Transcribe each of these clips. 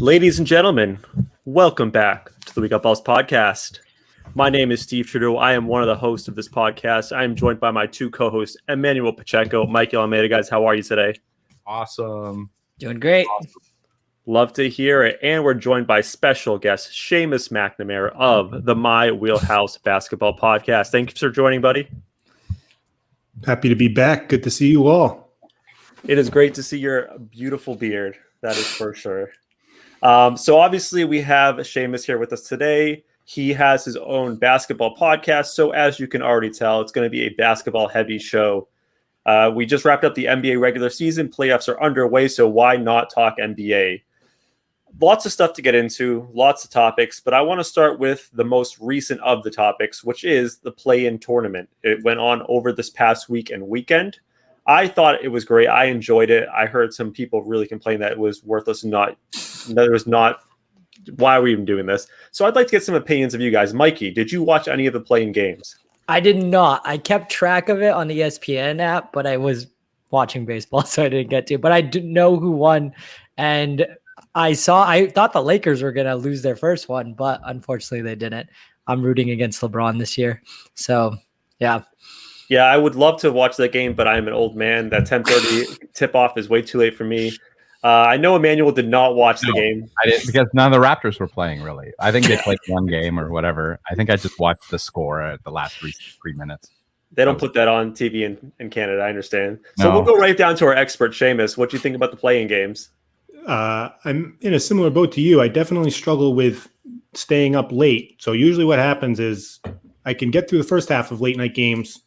Ladies and gentlemen, welcome back to the Week Up Balls podcast. My name is Steve Trudeau. I am one of the hosts of this podcast. I am joined by my two co-hosts, Emmanuel Pacheco, Mike Almeida. Guys, how are you today? Awesome. Doing great. Awesome. Love to hear it. And we're joined by special guest, Seamus McNamara of the My Wheelhouse Basketball podcast. Thank you for joining, buddy. Happy to be back. Good to see you all. It is great to see your beautiful beard. That is for sure. So obviously we have Seamus here with us today. He has his own basketball podcast. So as you can already tell, it's going to be a basketball heavy show. We just wrapped up the NBA regular season. Playoffs are underway. So why not talk NBA? Lots of stuff to get into, lots of topics, but I want to start with the most recent of the topics, which is the play-in tournament. It went on over this past week and weekend. I thought it was great. I enjoyed it. I heard some people really complain that it was worthless and that it was not. Why are we even doing this? So I'd like to get some opinions of you guys. Mikey, did you watch any of the play-in games? I did not. I kept track of it on the ESPN app, but I was watching baseball, so I didn't get to. But I didn't know who won, and I thought the Lakers were going to lose their first one, but unfortunately they didn't. I'm rooting against LeBron this year. So, yeah. Yeah, I would love to watch that game, but I'm an old man. That 10:30 tip-off is way too late for me. I know Emmanuel did not watch the game. I didn't, because none of the Raptors were playing, really. I think they played one game or whatever. I think I just watched the score at the last three minutes. They don't put that on TV in Canada, I understand. So We'll go right down to our expert, Seamus. What do you think about the play-in games? I'm in a similar boat to you. I definitely struggle with staying up late. So usually what happens is I can get through the first half of late night games,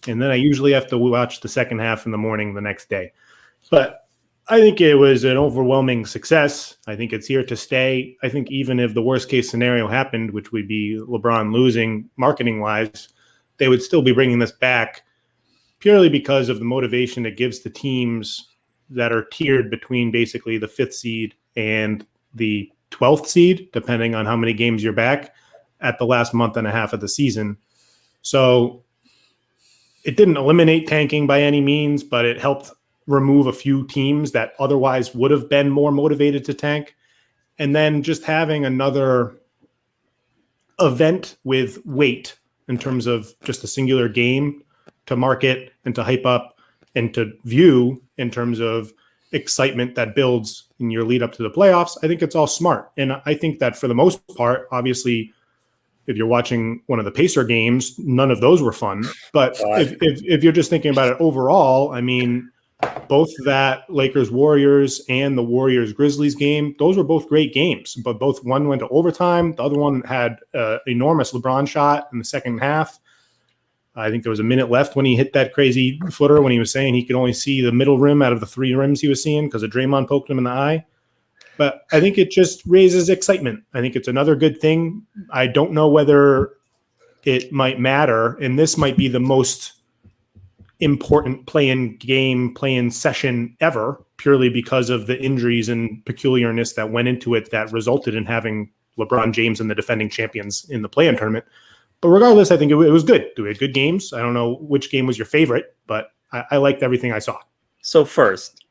and then I usually have to watch the second half in the morning the next day. But I think it was an overwhelming success. I think it's here to stay. I think even if the worst case scenario happened, which would be LeBron losing marketing wise, they would still be bringing this back purely because of the motivation it gives the teams that are tiered between basically the 5th seed and the 12th seed, depending on how many games you're back at the last month and a half of the season. So it didn't eliminate tanking by any means, but it helped remove a few teams that otherwise would have been more motivated to tank. And then just having another event with weight in terms of just a singular game to market and to hype up and to view in terms of excitement that builds in your lead up to the playoffs, I think it's all smart. And I think that for the most part, obviously, if you're watching one of the Pacer games, none of those were fun. But if you're just thinking about it overall, I mean, both that Lakers-Warriors and the Warriors-Grizzlies game, those were both great games. But one went to overtime. The other one had an enormous LeBron shot in the second half. I think there was a minute left when he hit that crazy footer when he was saying he could only see the middle rim out of the 3 rims he was seeing because of Draymond poked him in the eye. But I think it just raises excitement. I think it's another good thing. I don't know whether it might matter, and this might be the most important play-in session ever, purely because of the injuries and peculiarness that went into it that resulted in having LeBron James and the defending champions in the play-in tournament. But regardless, I think it was good. We had good games. I don't know which game was your favorite, but I liked everything I saw. So first,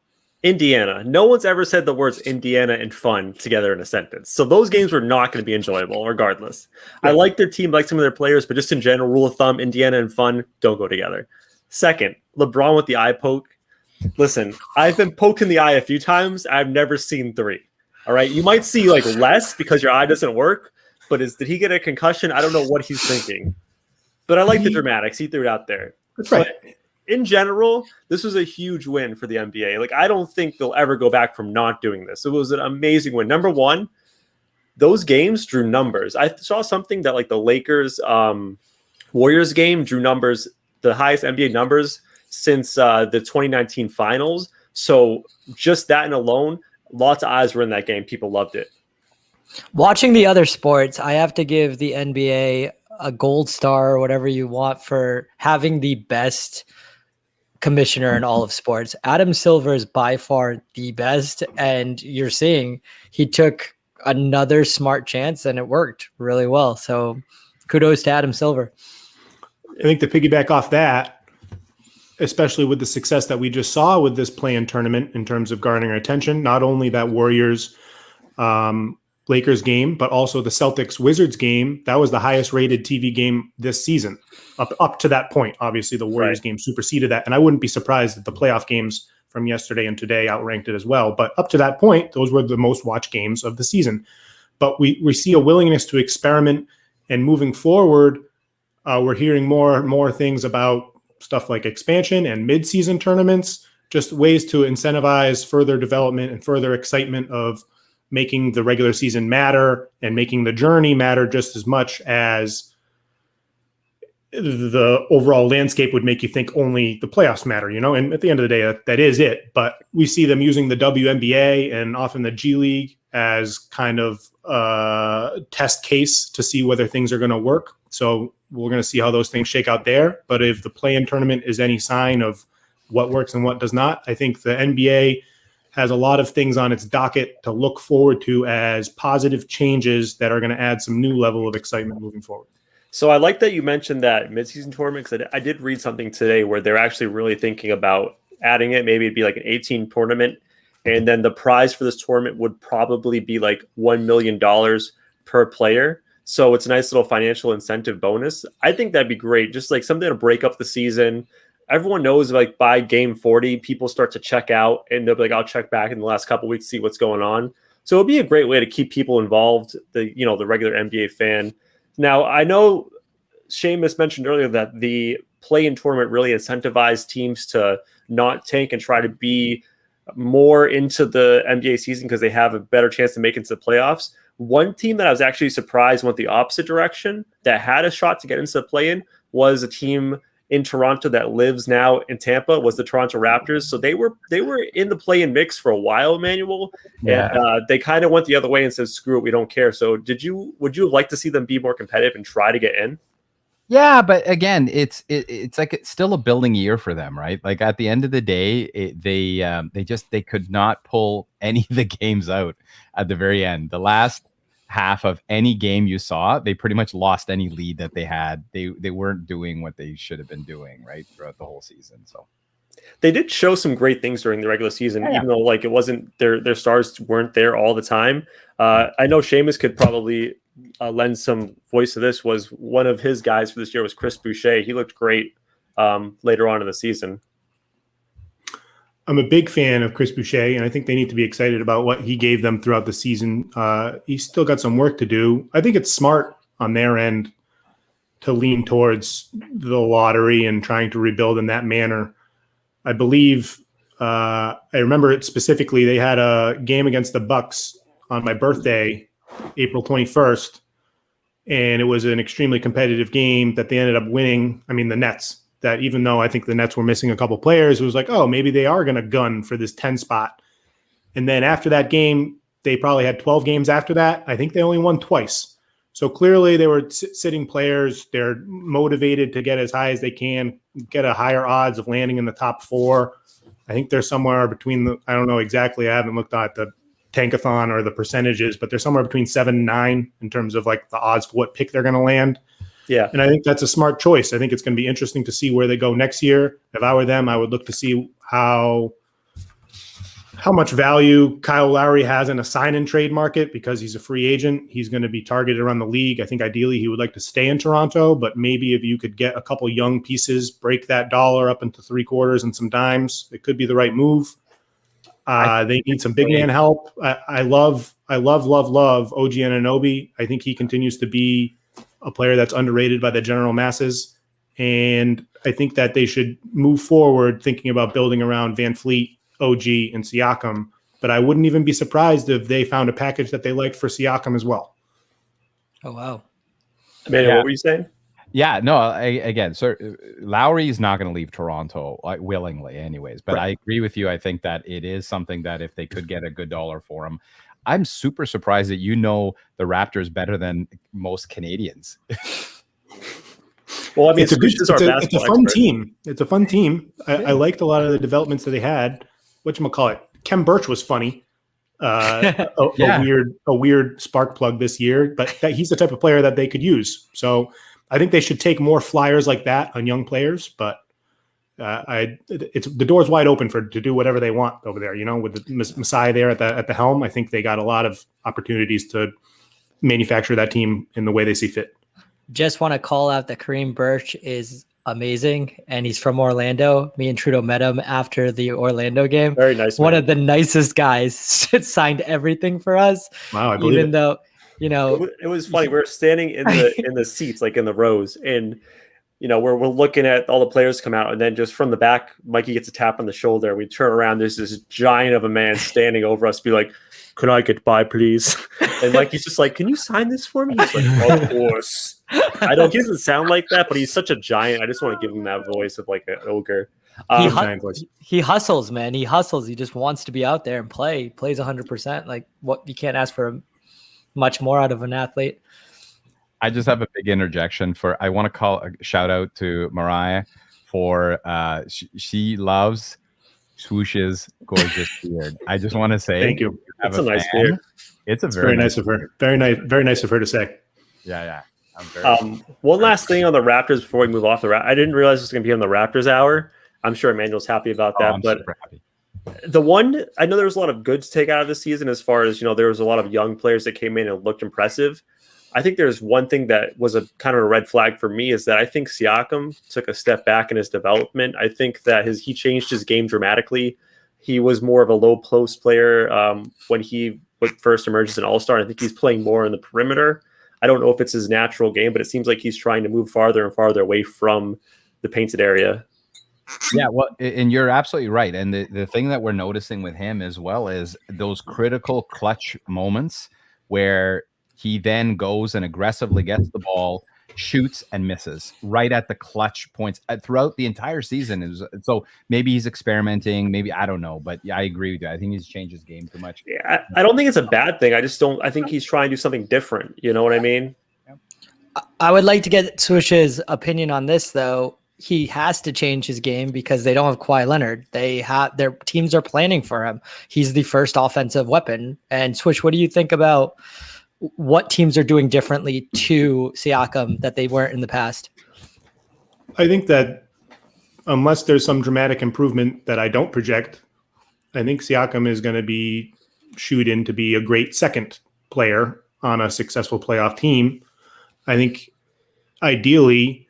Indiana. No one's ever said the words Indiana and fun together in a sentence. So those games were not going to be enjoyable regardless. Yeah. I like their team, like some of their players, but just in general, rule of thumb, Indiana and fun don't go together. Second, LeBron with the eye poke. Listen, I've been poked in the eye a few times. I've never seen 3. All right. You might see like less because your eye doesn't work, but did he get a concussion? I don't know what he's thinking. But I like the dramatics. He threw it out there. That's right. But in general, this was a huge win for the NBA. Like, I don't think they'll ever go back from not doing this. It was an amazing win. Number one, those games drew numbers. I saw something that like the Lakers Warriors game drew numbers, the highest NBA numbers since the 2019 finals. So just that and alone, lots of eyes were in that game. People loved it. Watching the other sports, I have to give the NBA a gold star or whatever you want for having the best commissioner in all of sports. Adam Silver is by far the best, and you're seeing he took another smart chance and it worked really well. So kudos to Adam Silver. I think to piggyback off that, especially with the success that we just saw with this play-in tournament in terms of garnering attention, not only that Warriors Lakers game, but also the Celtics Wizards game. That was the highest rated TV game this season up to that point. Obviously, the Warriors game superseded that. And I wouldn't be surprised if the playoff games from yesterday and today outranked it as well. But up to that point, those were the most watched games of the season. But we see a willingness to experiment, and moving forward, we're hearing more and more things about stuff like expansion and mid-season tournaments, just ways to incentivize further development and further excitement of making the regular season matter and making the journey matter just as much as the overall landscape would make you think only the playoffs matter, and at the end of the day, that is it. But we see them using the WNBA and often the G League as kind of a test case to see whether things are going to work. So we're going to see how those things shake out there. But if the play-in tournament is any sign of what works and what does not, I think the NBA has a lot of things on its docket to look forward to as positive changes that are going to add some new level of excitement moving forward. So I like that you mentioned that midseason tournament, because I did read something today where they're actually really thinking about adding it. Maybe it'd be like an 18 tournament, and then the prize for this tournament would probably be like $1 million per player. So it's a nice little financial incentive bonus. I think that'd be great. Just like something to break up the season. Everyone knows, like, by game 40, people start to check out, and they'll be like, I'll check back in the last couple of weeks, see what's going on. So it'd be a great way to keep people involved, the regular NBA fan. Now, I know Seamus mentioned earlier that the play-in tournament really incentivized teams to not tank and try to be more into the NBA season because they have a better chance to make it into the playoffs. One team that I was actually surprised went the opposite direction, that had a shot to get into the play-in, was a team in Toronto that lives now in Tampa, was the Toronto Raptors. So they were in the play-in mix for a while, Emmanuel, and they kind of went the other way and said, screw it, we don't care. So would you have liked to see them be more competitive and try to get in? Yeah, but again, it's like it's still a building year for them, right? Like at the end of the day, they could not pull any of the games out at the very end. The last half of any game you saw, they pretty much lost any lead that they had. They weren't doing what they should have been doing, right, throughout the whole season. So they did show some great things during the regular season, even though like it wasn't their stars weren't there all the time. I know Seamus could probably lend some voice to this. Was one of his guys for this year was Chris Boucher. He looked great later on in the season. I'm a big fan of Chris Boucher, and I think they need to be excited about what he gave them throughout the season. He's still got some work to do. I think it's smart on their end to lean towards the lottery and trying to rebuild in that manner. I believe I remember it specifically. They had a game against the Bucks on my birthday, April 21st, and it was an extremely competitive game that they ended up winning. I mean, the Nets. That even though I think the Nets were missing a couple players, it was like, oh, maybe they are going to gun for this 10 spot. And then after that game, they probably had 12 games after that. I think they only won twice. So clearly they were sitting players. They're motivated to get as high as they can, get a higher odds of landing in the top 4. I think they're somewhere between I don't know exactly. I haven't looked at the tankathon or the percentages, but they're somewhere between 7 and 9 in terms of like the odds for what pick they're going to land. Yeah. And I think that's a smart choice. I think it's going to be interesting to see where they go next year. If I were them, I would look to see how much value Kyle Lowry has in a sign and trade market because he's a free agent. He's going to be targeted around the league. I think ideally he would like to stay in Toronto, but maybe if you could get a couple young pieces, break that dollar up into 3/4 and some dimes, it could be the right move. They need some big man help. I love OG Anunoby. I think he continues to be a player that's underrated by the general masses. And I think that they should move forward thinking about building around Van Fleet, OG, and Siakam. But I wouldn't even be surprised if they found a package that they liked for Siakam as well. Oh, wow. Emmanuel, what were you saying? Yeah, no, again, so Lowry is not going to leave Toronto willingly anyways. But right. I agree with you. I think that it is something that if they could get a good dollar for him, I'm super surprised that the Raptors better than most Canadians. Well, I mean, it's a fun team. It's a fun team. I liked a lot of the developments that they had. Whatchamacallit? Kem Birch was funny. A weird spark plug this year, but he's the type of player that they could use. So I think they should take more flyers like that on young players. But It's the door's wide open to do whatever they want over there. With the Messiah there at the helm, I think they got a lot of opportunities to manufacture that team in the way they see fit. Just want to call out that Kareem Birch is amazing, and he's from Orlando. Me and Trudeau met him after the Orlando game. Very nice. One man. of the nicest guys. Signed everything for us. Wow, I believe even it. though It was funny. We were standing in the seats, like in the rows, and we're looking at all the players come out, and then just from the back, Mikey gets a tap on the shoulder. We turn around. There's this giant of a man standing over us, be like, "Could I get by, please?" And Mikey's just like, "Can you sign this for me?" He's like, "Of course." He doesn't sound like that, but he's such a giant. I just want to give him that voice of like an ogre. He hustles, man. He hustles. He just wants to be out there and play. He plays 100%. Like, what, you can't ask for much more out of an athlete. I just have a big interjection I want to call a shout out to Mariah for she loves Swoosh's gorgeous beard. I just want to say thank you. That's a nice beard. It's very nice of her. Very nice of her to say. Yeah. One last thing on the Raptors before we move off the Raptors. I didn't realize it was going to be on the Raptors hour. I'm sure Emmanuel's happy about that. I'm but super happy. the one, I know there was a lot of good to take out of the season as far as, there was a lot of young players that came in and looked impressive. I think there's one thing that was a kind of a red flag for me is that I think Siakam took a step back in his development. I think that he changed his game dramatically. He was more of a low post player when he first emerged as an all-star. I think he's playing more in the perimeter. I don't know if it's his natural game, but it seems like he's trying to move farther and farther away from the painted area. Yeah, well, and you're absolutely right. And the thing that we're noticing with him as well is those critical clutch moments where he then goes and aggressively gets the ball, shoots and misses right at the clutch points throughout the entire season. So maybe he's experimenting, maybe, I don't know, but yeah, I agree with you. I think he's changed his game too much. Yeah, I don't think it's a bad thing. I think he's trying to do something different. You know what I mean? I would like to get Swish's opinion on this, though. He has to change his game because they don't have Kawhi Leonard. Their teams are planning for him. He's the first offensive weapon. And Swish, what do you think about what teams are doing differently to Siakam that they weren't in the past? I think that unless there's some dramatic improvement that I don't project, I think Siakam is going to be shoot in to be a great second player on a successful playoff team. I think ideally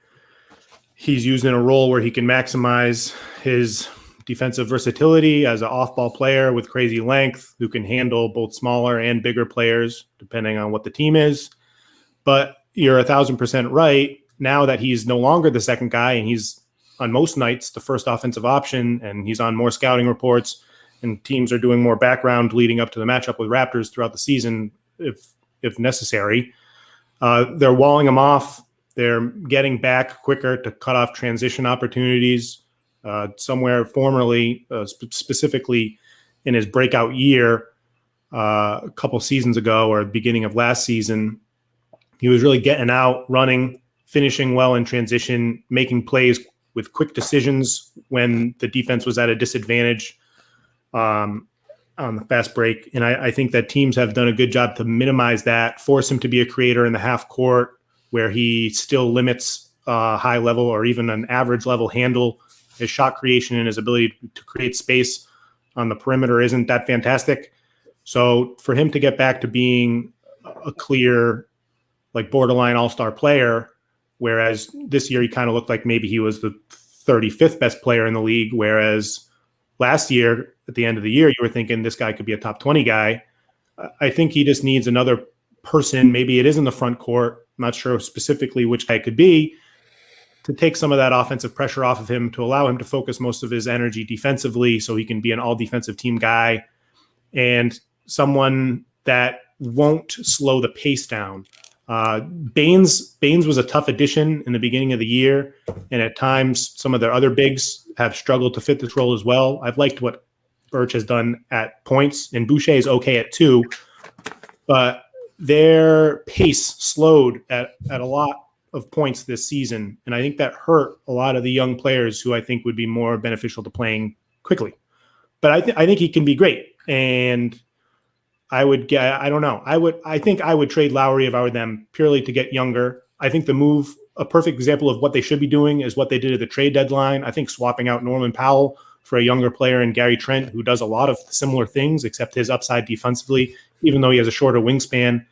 he's used in a role where he can maximize his defensive versatility as an off-ball player with crazy length who can handle both smaller and bigger players depending on what the team is. But you're 1,000% right. Now that he's no longer the second guy and he's on most nights the first offensive option and he's on more scouting reports and teams are doing more background leading up to the matchup with Raptors throughout the season if necessary. They're walling him off. They're getting back quicker to cut off transition opportunities. Somewhere formerly, specifically in his breakout year a couple seasons ago or beginning of last season, he was really getting out, running, finishing well in transition, making plays with quick decisions when the defense was at a disadvantage on the fast break. And I think that teams have done a good job to minimize that, force him to be a creator in the half court where he still limits high level or even an average level handle. His shot creation and his ability to create space on the perimeter isn't that fantastic. So for him to get back to being a clear, like borderline all-star player, whereas this year he kind of looked like maybe he was the 35th best player in the league, whereas last year at the end of the year, you were thinking this guy could be a top 20 guy. I think he just needs another person. Maybe it is in the front court. I'm not sure specifically which guy it could be, to take some of that offensive pressure off of him, to allow him to focus most of his energy defensively so he can be an all defensive team guy and someone that won't slow the pace down. Baines was a tough addition in the beginning of the year, and at times some of their other bigs have struggled to fit this role as well. I've liked what Birch has done at points, and Boucher is okay at 2, but their pace slowed at a lot of points this season, and I think that hurt a lot of the young players who I think would be more beneficial to playing quickly. But I think he can be great, and I think I would trade Lowry if I were them purely to get younger. I think the move a perfect example of what they should be doing is what they did at the trade deadline. I think swapping out Norman Powell for a younger player in Gary Trent, who does a lot of similar things, except his upside defensively, even though he has a shorter wingspan,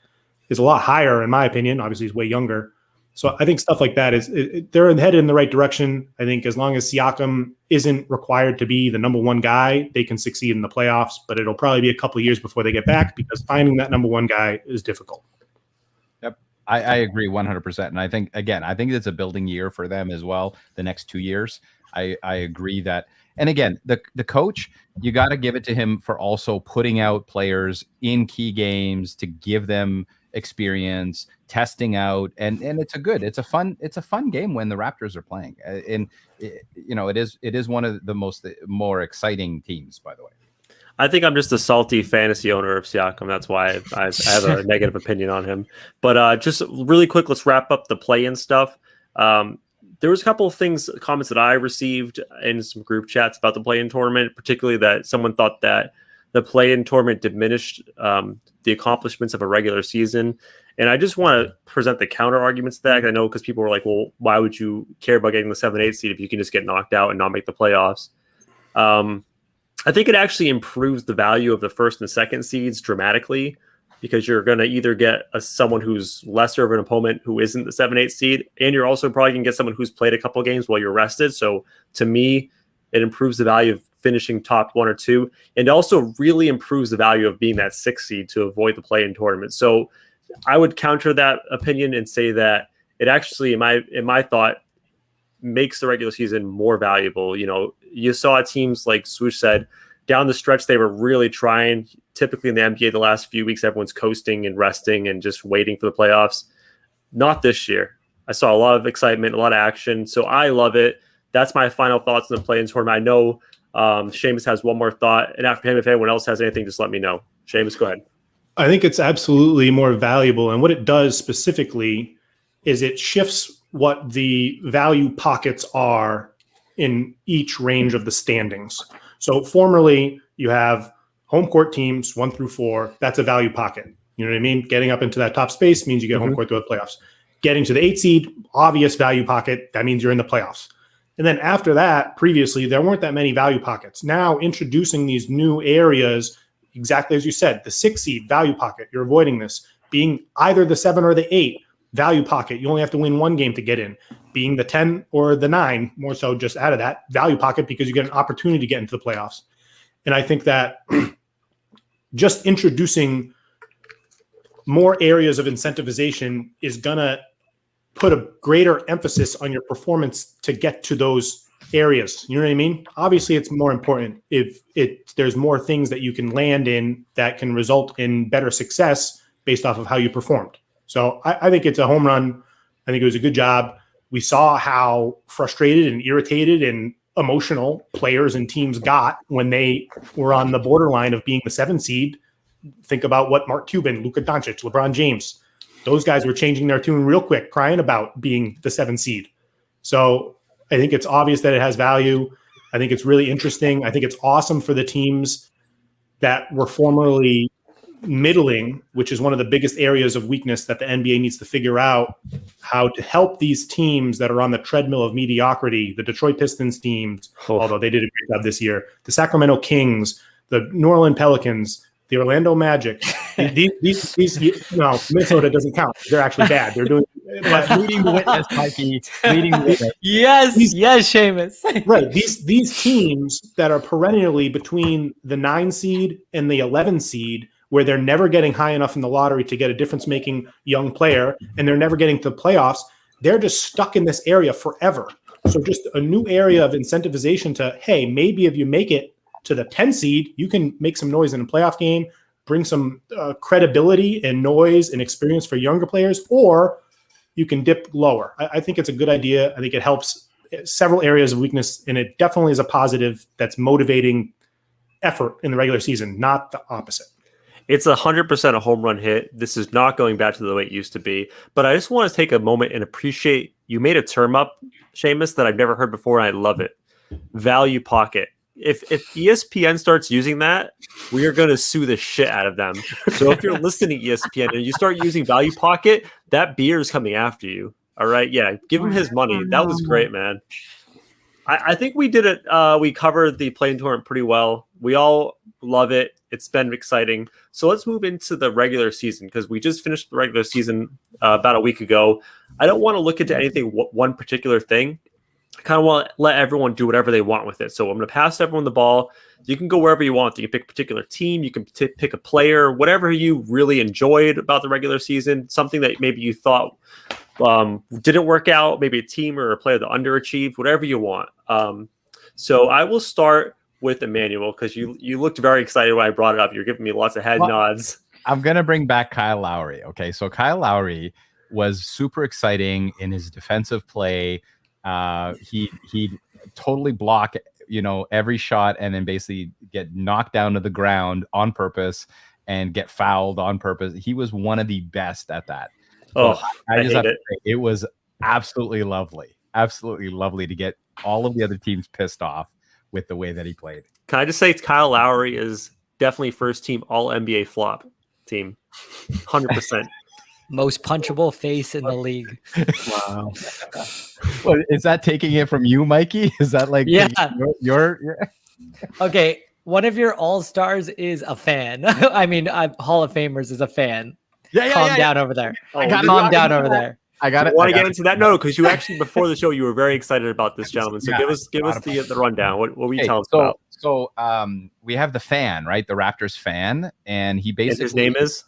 is a lot higher, in my opinion. Obviously, he's way younger. So I think stuff like that they're headed in the right direction. I think as long as Siakam isn't required to be the number one guy, they can succeed in the playoffs, but it'll probably be a couple of years before they get back because finding that number one guy is difficult. Yep. I agree 100%. And I think it's a building year for them as well. The next 2 years, I agree that. And again, the coach, you got to give it to him for also putting out players in key games to give them experience, testing out, and it's a fun game when the Raptors are playing. And it is one of the more exciting teams, by the way. I think I'm just a salty fantasy owner of Siakam. That's why I have a negative opinion on him. But just really quick, let's wrap up the play-in stuff. There was a couple of comments that I received in some group chats about the play-in tournament, particularly that someone thought that the play-in tournament diminished the accomplishments of a regular season. And I just want to present the counter arguments to that. I know because people were like, well, why would you care about getting the 7-8 seed if you can just get knocked out and not make the playoffs? I think it actually improves the value of the first and second seeds dramatically because you're going to either get someone who's lesser of an opponent who isn't the 7-8 seed, and you're also probably going to get someone who's played a couple of games while you're rested. So to me, it improves the value of finishing top 1 or 2, and also really improves the value of being that 6 seed to avoid the play-in tournament. So I would counter that opinion and say that it actually, in my thought, makes the regular season more valuable. You saw teams like Swoosh said, down the stretch, they were really trying. Typically in the NBA, the last few weeks, everyone's coasting and resting and just waiting for the playoffs. Not this year. I saw a lot of excitement, a lot of action. So I love it. That's my final thoughts on the play-in tournament. I know Seamus has one more thought. And after him, if anyone else has anything, just let me know. Seamus, go ahead. I think it's absolutely more valuable. And what it does specifically is it shifts what the value pockets are in each range of the standings. So formerly you have home court teams 1 through 4. That's a value pocket. You know what I mean? Getting up into that top space means you get home court through the playoffs. Getting to the 8 seed, obvious value pocket. That means you're in the playoffs. And then after that, previously, there weren't that many value pockets. Now introducing these new areas, exactly as you said, the 6 seed value pocket, you're avoiding this. Being either the 7 or the 8 value pocket, you only have to win 1 game to get in. Being the 10 or the 9, more so just out of that value pocket because you get an opportunity to get into the playoffs. And I think that just introducing more areas of incentivization is going to put a greater emphasis on your performance to get to those areas. You know what I mean? Obviously, it's more important if there's more things that you can land in that can result in better success based off of how you performed. So I think it's a home run. I think it was a good job. We saw how frustrated and irritated and emotional players and teams got when they were on the borderline of being the 7 seed. Think about what Mark Cuban, Luka Doncic, LeBron James, those guys were changing their tune real quick, crying about being the 7 seed. So I think it's obvious that it has value. I think it's really interesting. I think it's awesome for the teams that were formerly middling, which is one of the biggest areas of weakness that the NBA needs to figure out, how to help these teams that are on the treadmill of mediocrity, the Detroit Pistons teams, although they did a great job this year, the Sacramento Kings, the New Orleans Pelicans, the Orlando Magic. these no, Minnesota doesn't count. They're actually bad. They're doing leading the witness, Mikey. Leading the witness. Yes, Seamus. Right. These teams that are perennially between the 9 seed and the 11 seed, where they're never getting high enough in the lottery to get a difference-making young player, and they're never getting to the playoffs, they're just stuck in this area forever. So just a new area of incentivization to, hey, maybe if you make it to the 10 seed, you can make some noise in a playoff game, bring some credibility and noise and experience for younger players, or you can dip lower. I think it's a good idea. I think it helps several areas of weakness, and it definitely is a positive that's motivating effort in the regular season, not the opposite. It's 100% a home run hit. This is not going back to the way it used to be. But I just want to take a moment and appreciate you made a term up, Seamus, that I've never heard before, and I love it. Value pocket. If ESPN starts using that, we are going to sue the shit out of them. So if you're listening to ESPN and you start using value pocket, that beer is coming after you. All right, yeah, give him his money. That was great, man. I think we did it. We covered the play-in tournament pretty well. We all love it. It's been exciting. So let's move into the regular season because we just finished the regular season about a week ago. I don't want to look into anything, one particular thing. I kind of want to let everyone do whatever they want with it. So I'm going to pass everyone the ball. You can go wherever you want. You can pick a particular team. You can pick a player, whatever you really enjoyed about the regular season, something that maybe you thought didn't work out, maybe a team or a player that underachieved, whatever you want. So I will start with Emmanuel because you looked very excited when I brought it up. You're giving me lots of head nods. I'm going to bring back Kyle Lowry. Okay, so Kyle Lowry was super exciting in his defensive play. He totally block, every shot and then basically get knocked down to the ground on purpose and get fouled on purpose. He was one of the best at that. Oh, so I just hate have it. to say, it was absolutely lovely to get all of the other teams pissed off with the way that he played. Can I just say Kyle Lowry is definitely first team all NBA flop team. 100%. Most punchable face in the league. Wow. Well, is that taking it from you, Mikey? Is that like Yeah. your Okay, one of your all-stars is a fan. I mean, Hall of Famers is a fan. Calm down over there. Calm down over there. I got it. Want to get into that? No, because you actually before the show you were very excited about this gentleman. So give us the rundown. What were you telling us about? So we have the fan, right? The Raptors fan, and he basically his name is.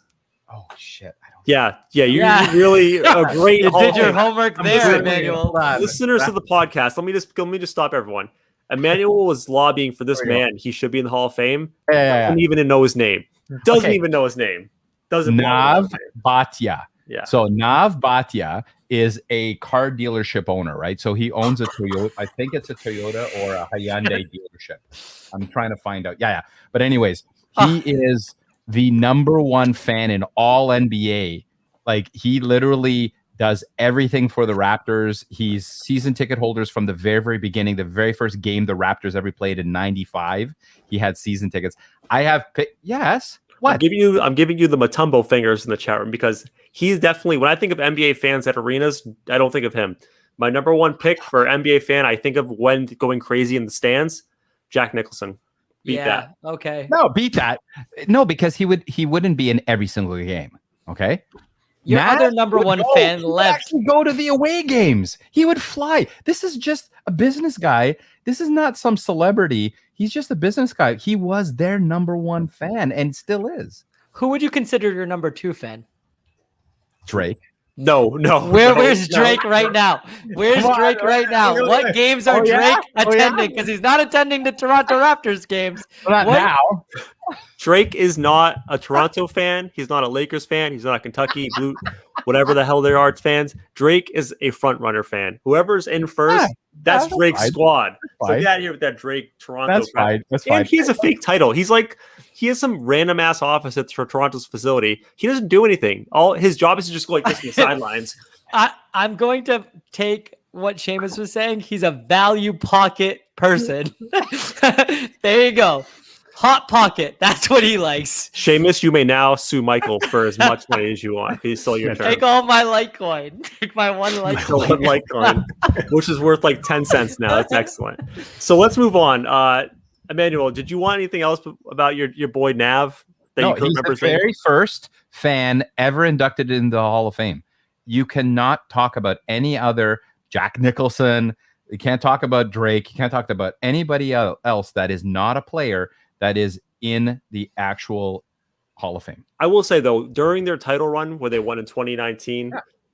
Oh shit! I don't. Yeah. You really a great. You did your homework there, Emmanuel. Listeners of the podcast, let me just stop everyone. Emmanuel was lobbying for this man. He should be in the Hall of Fame. Doesn't even know his name. Doesn't even know his name. Nav Bhatia. Yeah. So Nav Bhatia is a car dealership owner, right? So he owns a Toyota. I think it's a Toyota or a Hyundai dealership. I'm trying to find out. Yeah. But anyways, he is the number one fan in all NBA. Like he literally does everything for the Raptors. He's season ticket holders from the very, very beginning. The very first game the Raptors ever played in '95, he had season tickets. I have yes. What? I'm giving you the Matumbo fingers in the chat room because he's definitely, when I think of NBA fans at arenas, I don't think of him. My number one pick for NBA fan, I think of when going crazy in the stands, Jack Nicholson. Beat that. Okay. No, beat that. No, because he wouldn't be in every single game. Okay. Your other number one fan left. He would go to the away games. He would fly. This is just a business guy. This is not some celebrity. He's just a business guy. He was their number one fan and still is. Who would you consider your number two fan? Drake. No. Where's Drake right now? Where's Drake right now? What games are Drake attending? Because he's not attending the Toronto Raptors games. Not now. Drake is not a Toronto fan. He's not a Lakers fan. He's not a Kentucky Blue, whatever the hell they are fans. Drake is a front runner fan. Whoever's in first, that's Drake's squad. So get out of here with that Drake Toronto. That's fine. That's fine. And he has a fake title. He has some random ass office at Toronto's facility. He doesn't do anything. All his job is to just go like this in the sidelines. I'm going to take what Seamus was saying. He's a value pocket person. There you go. Hot pocket. That's what he likes. Seamus, you may now sue Michael for as much money as you want. He's still your turn. Take all my Litecoin. Take my one Litecoin. One Litecoin, which is worth like 10 cents now. That's excellent. So let's move on. Emmanuel, did you want anything else about your boy Nav? No, he's the very first fan ever inducted into the Hall of Fame. You cannot talk about any other Jack Nicholson. You can't talk about Drake. You can't talk about anybody else that is not a player that is in the actual Hall of Fame. I will say, though, during their title run where they won in 2019,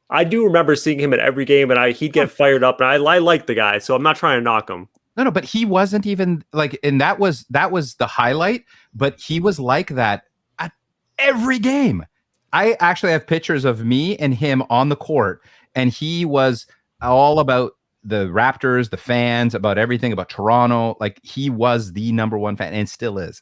I do remember seeing him at every game, and he'd get fired up, and I like the guy, so I'm not trying to knock him. No, but he wasn't even like, and that was the highlight, but he was like that at every game. I actually have pictures of me and him on the court, and he was all about the Raptors, the fans, about everything, about Toronto. Like he was the number one fan and still is.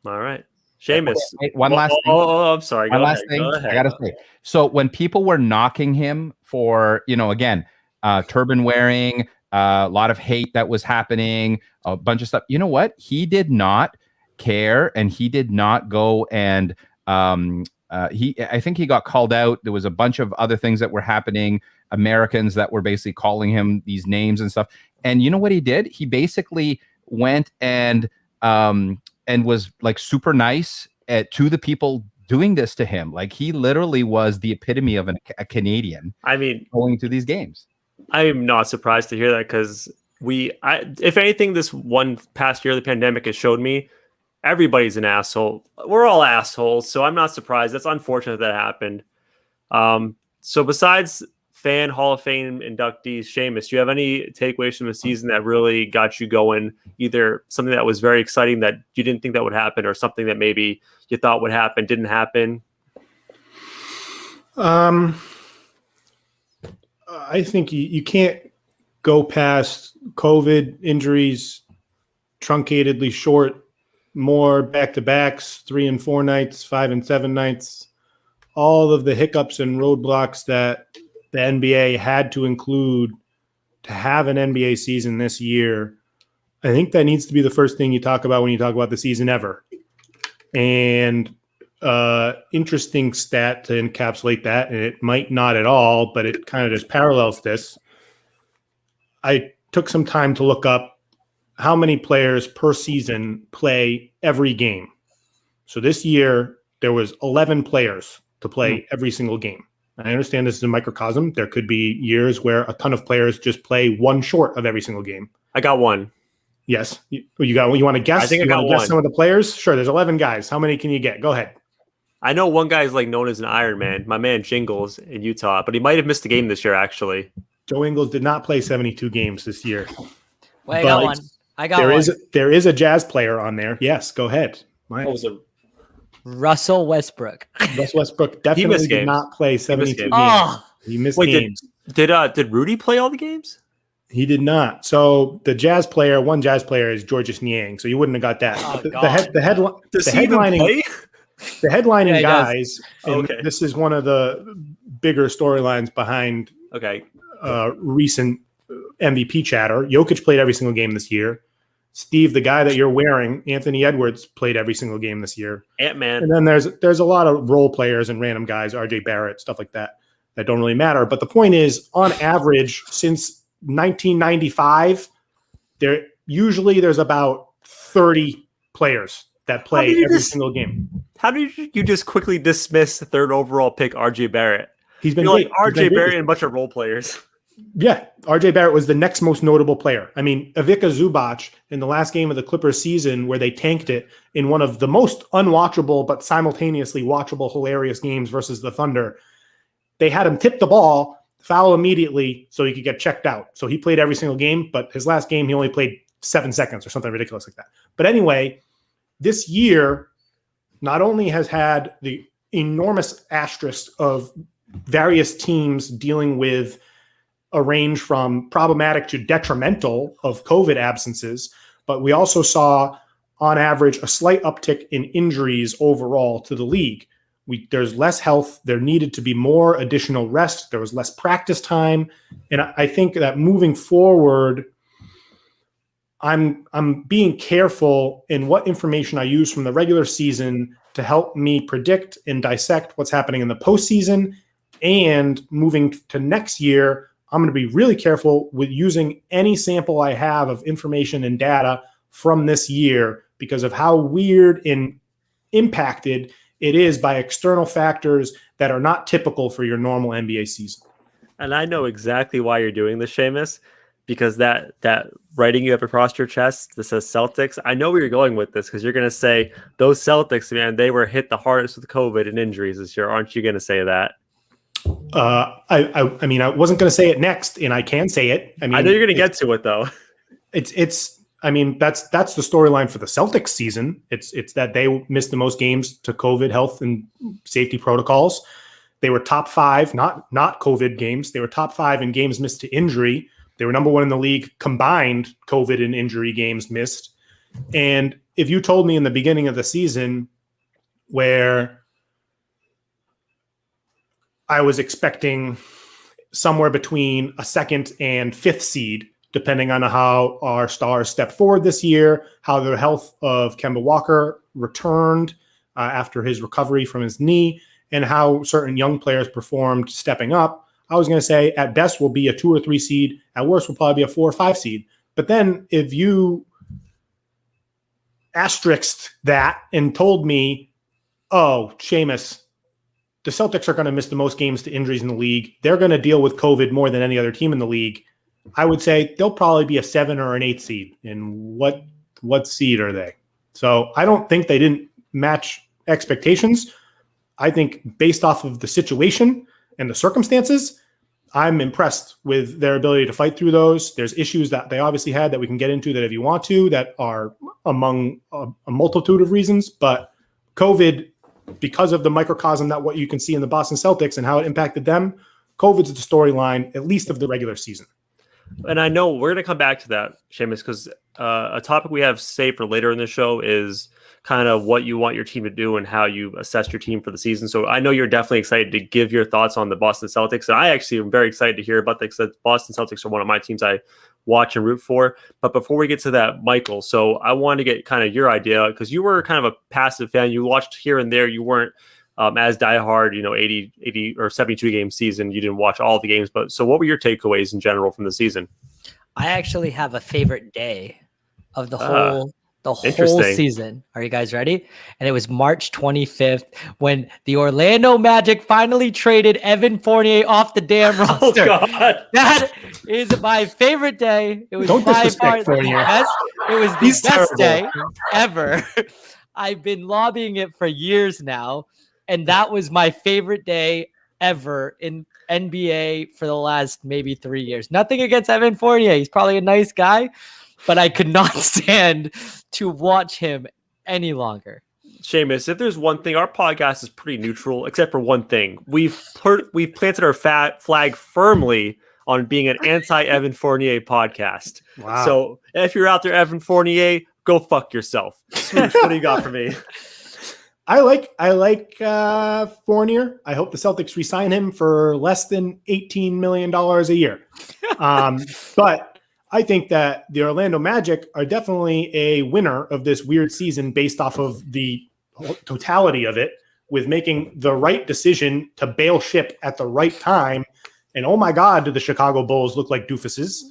All right. Seamus. One last thing. Oh, I'm sorry. One last thing I got to say. So when people were knocking him for, again, turban wearing, a lot of hate that was happening, a bunch of stuff. You know what? He did not care, and he did not go and I think he got called out. There was a bunch of other things that were happening. Americans that were basically calling him these names and stuff. And you know what he did? He basically went and was like super nice to the people doing this to him. Like he literally was the epitome of a Canadian. I mean, going to these games. I'm not surprised to hear that because if anything, this one past year, the pandemic has showed me everybody's an asshole. We're all assholes, so I'm not surprised. That's unfortunate that happened. So besides fan Hall of Fame inductees, Seamus, do you have any takeaways from the season that really got you going? Either something that was very exciting that you didn't think that would happen, or something that maybe you thought would happen, didn't happen? I think you can't go past COVID, injuries, truncatedly short, more back-to-backs, 3 and 4 nights, 5 and 7 nights, all of the hiccups and roadblocks that the NBA had to include to have an NBA season this year. I think that needs to be the first thing you talk about when you talk about the season ever. And interesting stat to encapsulate that, and it might not at all, but it kind of just parallels this. I took some time to look up how many players per season play every game. So this year, there was 11 players to play every single game. I understand this is a microcosm. There could be years where a ton of players just play one short of every single game. I got one. You want to guess? I think I got guess one. some of the players? Sure, there's 11 guys. How many can you get? Go ahead. I know one guy is like known as an Iron Man, my man Jingles in Utah, but he might have missed a game this year, actually. Joe Ingles did not play 72 games this year. Wait, I got one. There is a Jazz player on there. Yes, go ahead. What was it? Russell Westbrook. Russell Westbrook definitely did not play 72 games. Oh. He missed games. Did Rudy play all the games? He did not. So the one Jazz player is Georges Niang. So you wouldn't have got that. Oh, the headlining guys. Okay. This is one of the bigger storylines behind recent MVP chatter. Jokic played every single game this year. Steve, the guy that you're wearing, Anthony Edwards, played every single game this year. Ant-Man. And then there's a lot of role players and random guys, RJ Barrett, stuff like that don't really matter. But the point is, on average, since 1995, there's about 30 players that play every single game. How did you just quickly dismiss the third overall pick, RJ Barrett? He's been like RJ Barrett and a bunch of role players. Yeah, RJ Barrett was the next most notable player. I mean, Ivica Zubac in the last game of the Clippers season where they tanked it in one of the most unwatchable but simultaneously watchable, hilarious games versus the Thunder. They had him tip the ball, foul immediately so he could get checked out. So he played every single game, but his last game he only played 7 seconds or something ridiculous like that. But anyway, this year not only has had the enormous asterisk of various teams dealing with a range from problematic to detrimental of COVID absences, but we also saw, on average, a slight uptick in injuries overall to the league. There's less health. There needed to be more additional rest. There was less practice time. And I think that moving forward, I'm being careful in what information I use from the regular season to help me predict and dissect what's happening in the postseason. And moving to next year, I'm going to be really careful with using any sample I have of information and data from this year because of how weird and impacted it is by external factors that are not typical for your normal NBA season. And I know exactly why you're doing this, Seamus, because that writing you have across your chest that says Celtics, I know where you're going with this because you're going to say those Celtics, man, they were hit the hardest with COVID and injuries this year. Aren't you going to say that? I mean, I wasn't going to say it next, and I can say it. I mean, I know you're going to get to it though. I mean, that's the storyline for the Celtics season. It's that they missed the most games to COVID health and safety protocols. They were top 5, not COVID games. They were top 5 in games missed to injury. They were number 1 in the league combined COVID and injury games missed. And if you told me in the beginning of the season where I was expecting somewhere between a 2nd and 5th seed, depending on how our stars step forward this year, how the health of Kemba Walker returned after his recovery from his knee, and how certain young players performed stepping up, I was going to say at best will be a 2 or 3 seed. At worst will probably be a 4 or 5 seed. But then if you asterisked that and told me, oh, Seamus, the Celtics are going to miss the most games to injuries in the league. They're going to deal with COVID more than any other team in the league. I would say they'll probably be a 7 or an 8 seed. And what seed are they? So I don't think they didn't match expectations. I think based off of the situation and the circumstances, I'm impressed with their ability to fight through those. There's issues that they obviously had that we can get into that if you want to, that are among a multitude of reasons. But COVID, because of the microcosm that what you can see in the Boston Celtics and how it impacted them, COVID's the storyline, at least of the regular season. And I know we're going to come back to that, Seamus, because a topic we have saved for later in the show is kind of what you want your team to do and how you assess your team for the season. So I know you're definitely excited to give your thoughts on the Boston Celtics. And I actually am very excited to hear about this. The Boston Celtics are one of my teams I watch and root for. But before we get to that, Michael, so I want to get kind of your idea, because you were kind of a passive fan. You watched here and there. You weren't as diehard, 80 or 72 game season. You didn't watch all the games. But so what were your takeaways in general from the season? I actually have a favorite day of the whole season. Are you guys ready? And it was March 25th when the Orlando Magic finally traded Evan Fournier off the damn roster. Oh, God. That is my favorite day. It was by far the best. It was the best day ever. I've been lobbying it for years now, and that was my favorite day ever in NBA for the last maybe 3 years. Nothing against Evan Fournier. He's probably a nice guy, but I could not stand to watch him any longer. Seamus, if there's one thing, our podcast is pretty neutral, except for one thing. We've planted our flag firmly on being an anti-Evan Fournier podcast. Wow. So if you're out there, Evan Fournier, go fuck yourself. Swoosh, what do you got for me? I like Fournier. I hope the Celtics re-sign him for less than $18 million a year. But I think that the Orlando Magic are definitely a winner of this weird season based off of the totality of it, with making the right decision to bail ship at the right time. And oh my God, do the Chicago Bulls look like doofuses?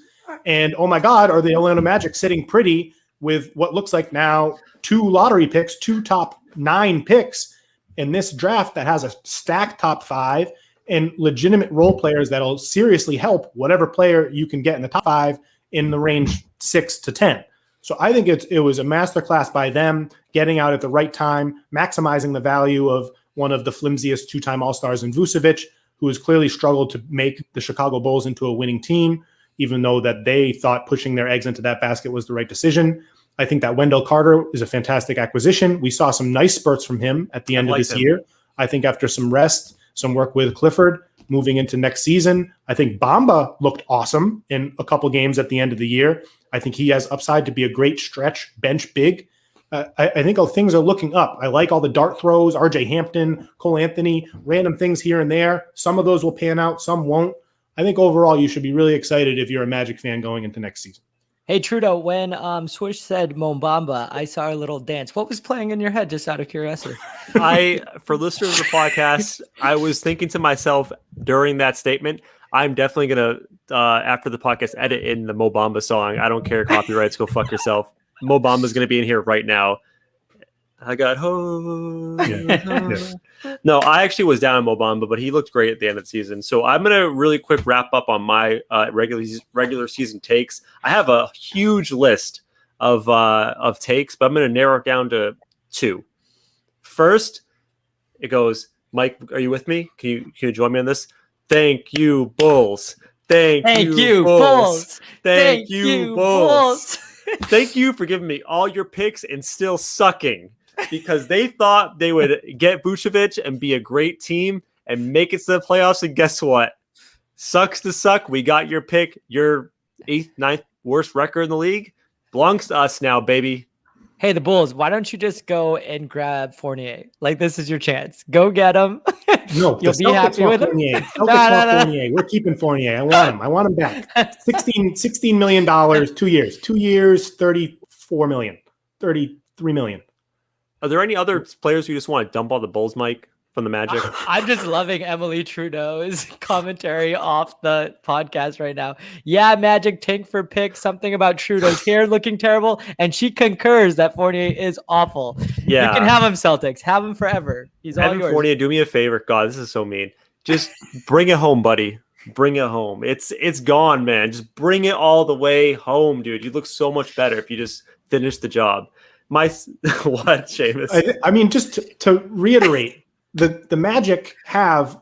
And oh my God, are the Orlando Magic sitting pretty with what looks like now 2 lottery picks, 2 top 9 picks in this draft that has a stacked top 5 and legitimate role players that'll seriously help whatever player you can get in the top 5 in the range 6 to 10. So I think it was a masterclass by them getting out at the right time, maximizing the value of one of the flimsiest 2-time All-Stars in Vucevic, who has clearly struggled to make the Chicago Bulls into a winning team, even though that they thought pushing their eggs into that basket was the right decision. I think that Wendell Carter is a fantastic acquisition. We saw some nice spurts from him at the end of this year. I think after some rest, some work with Clifford, moving into next season, I think Bamba looked awesome in a couple games at the end of the year. I think he has upside to be a great stretch bench big. I think things are looking up. I like all the dart throws, RJ Hampton, Cole Anthony, random things here and there. Some of those will pan out, some won't. I think overall you should be really excited if you're a Magic fan going into next season. Hey, Trudeau, when Swish said Mo Bamba, I saw a little dance. What was playing in your head, just out of curiosity? For listeners of the podcast, I was thinking to myself during that statement, I'm definitely going to, after the podcast, edit in the Mo Bamba song. I don't care, copyrights, go fuck yourself. Mo Bamba's going to be in here right now. I got ho. Yeah. No, I actually was down on Mo Bamba, but he looked great at the end of the season. So I'm going to really quick wrap up on my regular season takes. I have a huge list of takes, but I'm going to narrow it down to 2. First, it goes, Mike, are you with me? Can you join me on this? Thank you, Bulls. Thank you, Bulls. Thank you, Bulls. Thank you for giving me all your picks and still sucking, because they thought they would get Vucevic and be a great team and make it to the playoffs. And guess what? Sucks to suck. We got your pick. Your 8th, 9th worst record in the league belongs to us now, baby. Hey, the Bulls, why don't you just go and grab Fournier? Like, this is your chance. Go get him. No, you'll be happy with him. Fournier. We're keeping Fournier. I want him back. $16 million, 2 years. 2 years, 34 million, 33 million. Are there any other players you just want to dump on the Bulls, Mike, from the Magic. I'm just loving Emily Trudeau's commentary off the podcast right now. Yeah, Magic tank for pick, something about Trudeau's hair looking terrible, and she concurs that Fournier is awful. Yeah. You can have him, Celtics. Have him forever. He's all Evan yours. Fournier, do me a favor. God, this is so mean. Just bring it home, buddy. Bring it home. It's gone, man. Just bring it all the way home, dude. You look so much better if you just finish the job. What, Seamus? I mean, just to reiterate, the Magic have,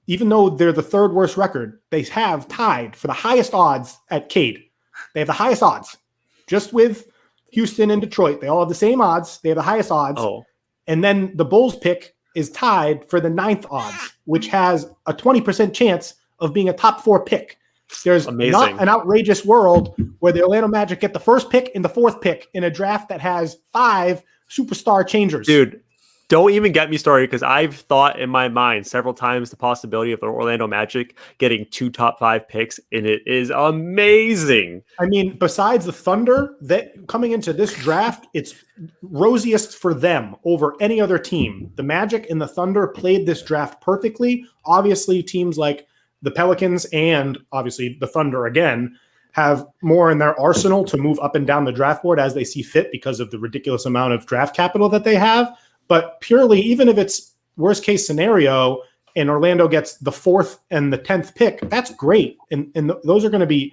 even though they're the third worst record, they have tied for the highest odds at Cade. They have the highest odds, just with Houston and Detroit. They all have the same odds. They have the highest odds. Oh. And then the Bulls pick is tied for the 9th odds, which has a 20% chance of being a top 4 pick. There's not an outrageous world where the Orlando Magic get the first pick and the 4th pick in a draft that has 5 superstar changers. Dude, don't even get me started, because I've thought in my mind several times the possibility of the Orlando Magic getting 2 top 5 picks, and it is amazing. I mean, besides the Thunder, that coming into this draft, it's rosiest for them over any other team. The Magic and the Thunder played this draft perfectly. Obviously, teams like the Pelicans and obviously the Thunder again have more in their arsenal to move up and down the draft board as they see fit because of the ridiculous amount of draft capital that they have. But purely, even if it's worst case scenario and Orlando gets the 4th and the 10th pick, that's great. And those are going to be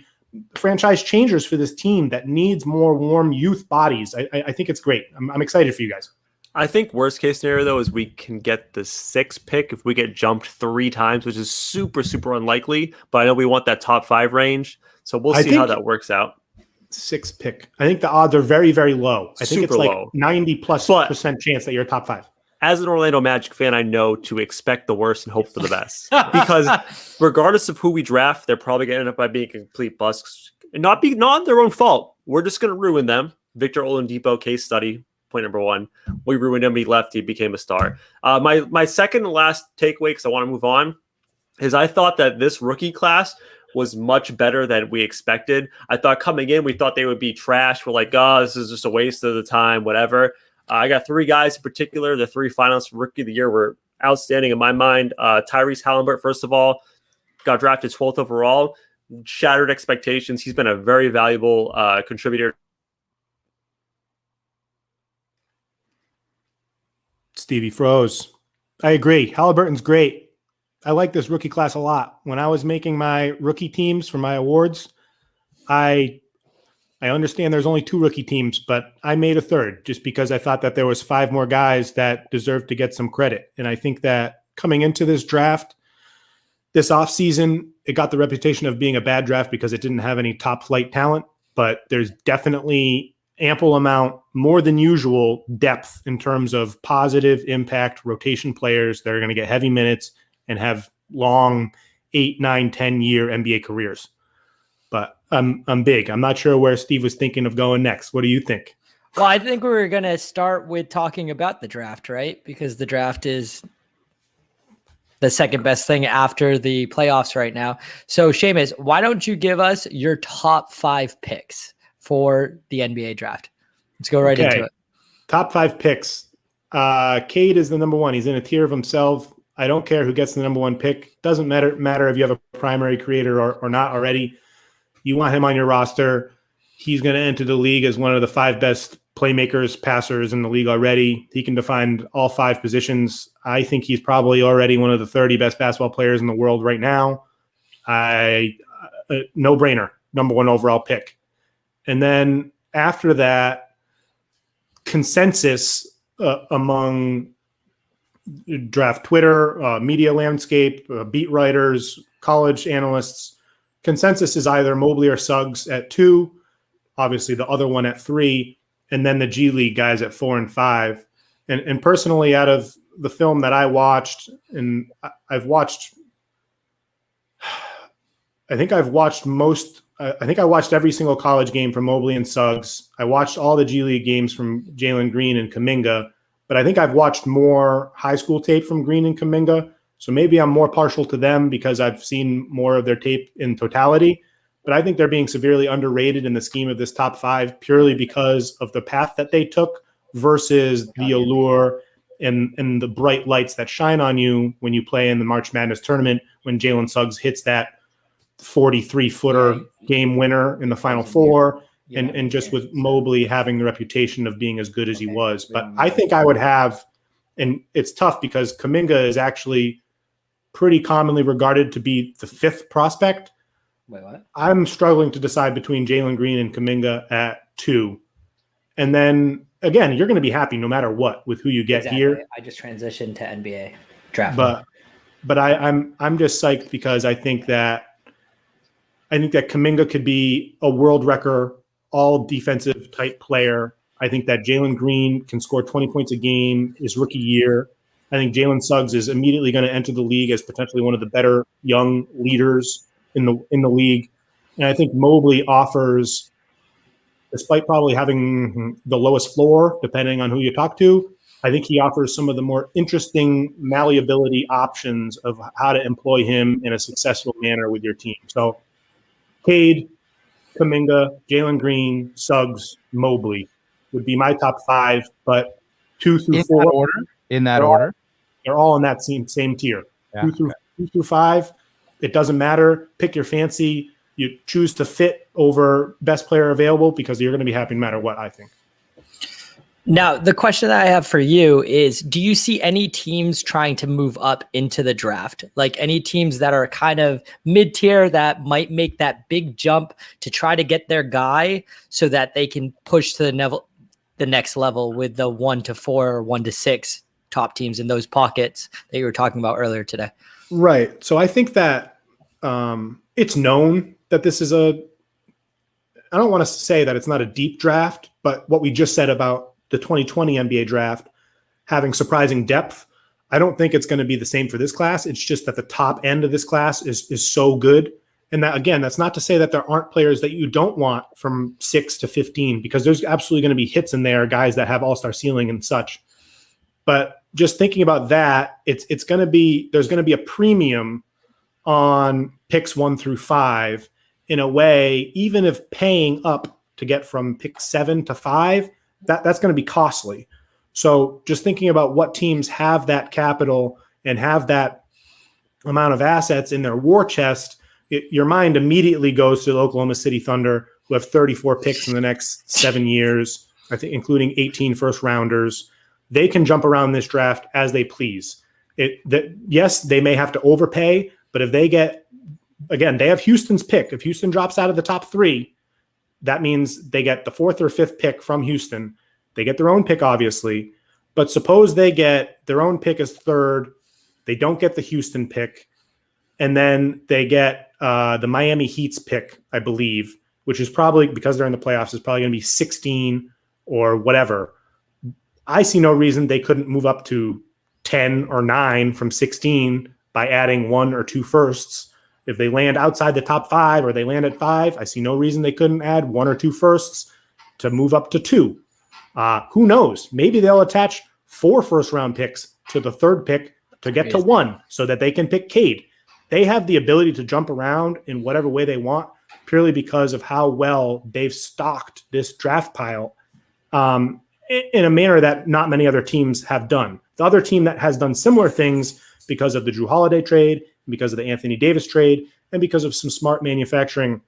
franchise changers for this team that needs more warm youth bodies. I think it's great. I'm excited for you guys. I think worst case scenario, though, is we can get the 6th pick if we get jumped 3 times, which is super, super unlikely. But I know we want that top 5 range. So we'll see how that works out. 6th pick. I think the odds are very, very low. I think it's like low. 90+% chance that you're top 5. As an Orlando Magic fan, I know to expect the worst and hope for the best. Because regardless of who we draft, they're probably going to end up by being complete busts. And not their own fault. We're just going to ruin them. Victor Oladipo case study. Point number 1. We ruined him. He left. He became a star. My second and last takeaway, because I want to move on, is I thought that this rookie class was much better than we expected. I thought coming in, we thought they would be trash. We're like, oh, this is just a waste of the time, whatever. I got 3 guys in particular. The 3 finalists for Rookie of the Year were outstanding in my mind. Tyrese Halliburton, first of all, got drafted 12th overall. Shattered expectations. He's been a very valuable contributor. Stevie froze. I agree. Halliburton's great. I like this rookie class a lot. When I was making my rookie teams for my awards, I understand there's only 2 rookie teams, but I made a 3rd just because I thought that there was 5 more guys that deserved to get some credit. And I think that coming into this draft, this offseason, it got the reputation of being a bad draft because it didn't have any top flight talent, but there's definitely ample amount, more than usual depth in terms of positive impact rotation players that are going to get heavy minutes and have long 8, 9, 10-year NBA careers. But I'm big. I'm not sure where Steve was thinking of going next. What do you think? Well, I think we were going to start with talking about the draft, right? Because the draft is the second best thing after the playoffs right now. So, Seamus, why don't you give us your top 5 picks for the NBA draft? Let's go right into it. Top 5 picks. Cade is the number 1. He's in a tier of himself. I don't care who gets the number 1 pick. Doesn't matter if you have a primary creator or not already. You want him on your roster. He's going to enter the league as one of the 5 best playmakers, passers in the league already. He can define all 5 positions. I think he's probably already one of the 30 best basketball players in the world right now. No-brainer, number 1 overall pick. And then after that, consensus among draft Twitter, media landscape, beat writers, college analysts, consensus is either Mobley or Suggs at 2, obviously the other one at 3, and then the G League guys at 4 and 5. And personally, out of the film that I watched, and I watched every single college game from Mobley and Suggs. I watched all the G League games from Jalen Green and Kuminga, but I think I've watched more high school tape from Green and Kuminga. So maybe I'm more partial to them because I've seen more of their tape in totality. But I think they're being severely underrated in the scheme of this top 5 purely because of the path that they took versus the allure and the bright lights that shine on you when you play in the March Madness tournament, when Jalen Suggs hits that 43-footer game winner in the Final Four, and just with Mobley having the reputation of being as good as he was. But I think I would have, and it's tough because Kuminga is actually pretty commonly regarded to be the 5th prospect. Wait, what? I'm struggling to decide between Jalen Green and Kuminga at 2. And then, again, you're going to be happy no matter what with who you get here. I just transitioned to NBA draft. But I'm just psyched because I think that Kuminga could be a world record, all defensive type player. I think that Jalen Green can score 20 points a game his rookie year. I think Jalen Suggs is immediately going to enter the league as potentially one of the better young leaders in the league. And I think Mobley offers, despite probably having the lowest floor, depending on who you talk to, I think he offers some of the more interesting malleability options of how to employ him in a successful manner with your team. So Cade, Kuminga, Jalen Green, Suggs, Mobley would be my top 5, but 2 through 4. In that order? They're all in that same tier. Yeah, 2 through 5, it doesn't matter. Pick your fancy. You choose to fit over best player available because you're going to be happy no matter what, I think. Now, the question that I have for you is, do you see any teams trying to move up into the draft? Like any teams that are kind of mid-tier that might make that big jump to try to get their guy so that they can push to the next level with the 1 to 4 or 1 to 6 top teams in those pockets that you were talking about earlier today? Right. So I think that it's known that this is I don't want to say that it's not a deep draft, but what we just said about the 2020 NBA draft having surprising depth, I don't think it's going to be the same for this class. It's just that the top end of this class is so good. And that, again, that's not to say that there aren't players that you don't want from 6 to 15, because there's absolutely going to be hits in there, guys that have all-star ceiling and such. But just thinking about that, there's going to be a premium on picks 1 through 5 in a way, even if paying up to get from pick 7 to 5, that's going to be costly. So just thinking about what teams have that capital and have that amount of assets in their war chest, your mind immediately goes to the Oklahoma City Thunder, who have 34 picks in the next 7 years, I think, including 18 first rounders. They can jump around this draft as they please. Yes, they may have to overpay, but if they get, again, they have Houston's pick. If Houston drops out of the top 3, that means they get the 4th or 5th pick from Houston. They get their own pick, obviously. But suppose they get their own pick as 3rd. They don't get the Houston pick. And then they get the Miami Heat's pick, I believe, which is probably, because they're in the playoffs, is probably going to be 16 or whatever. I see no reason they couldn't move up to 10 or 9 from 16 by adding 1 or 2 firsts. If they land outside the top 5 or they land at 5, I see no reason they couldn't add 1 or 2 firsts to move up to 2. Who knows? Maybe they'll attach 4 first-round picks to the 3rd pick to get to 1 so that they can pick Cade. They have the ability to jump around in whatever way they want purely because of how well they've stocked this draft pile in a manner that not many other teams have done. The other team that has done similar things because of the Drew Holiday trade, because of the Anthony Davis trade, and because of some smart manufacturing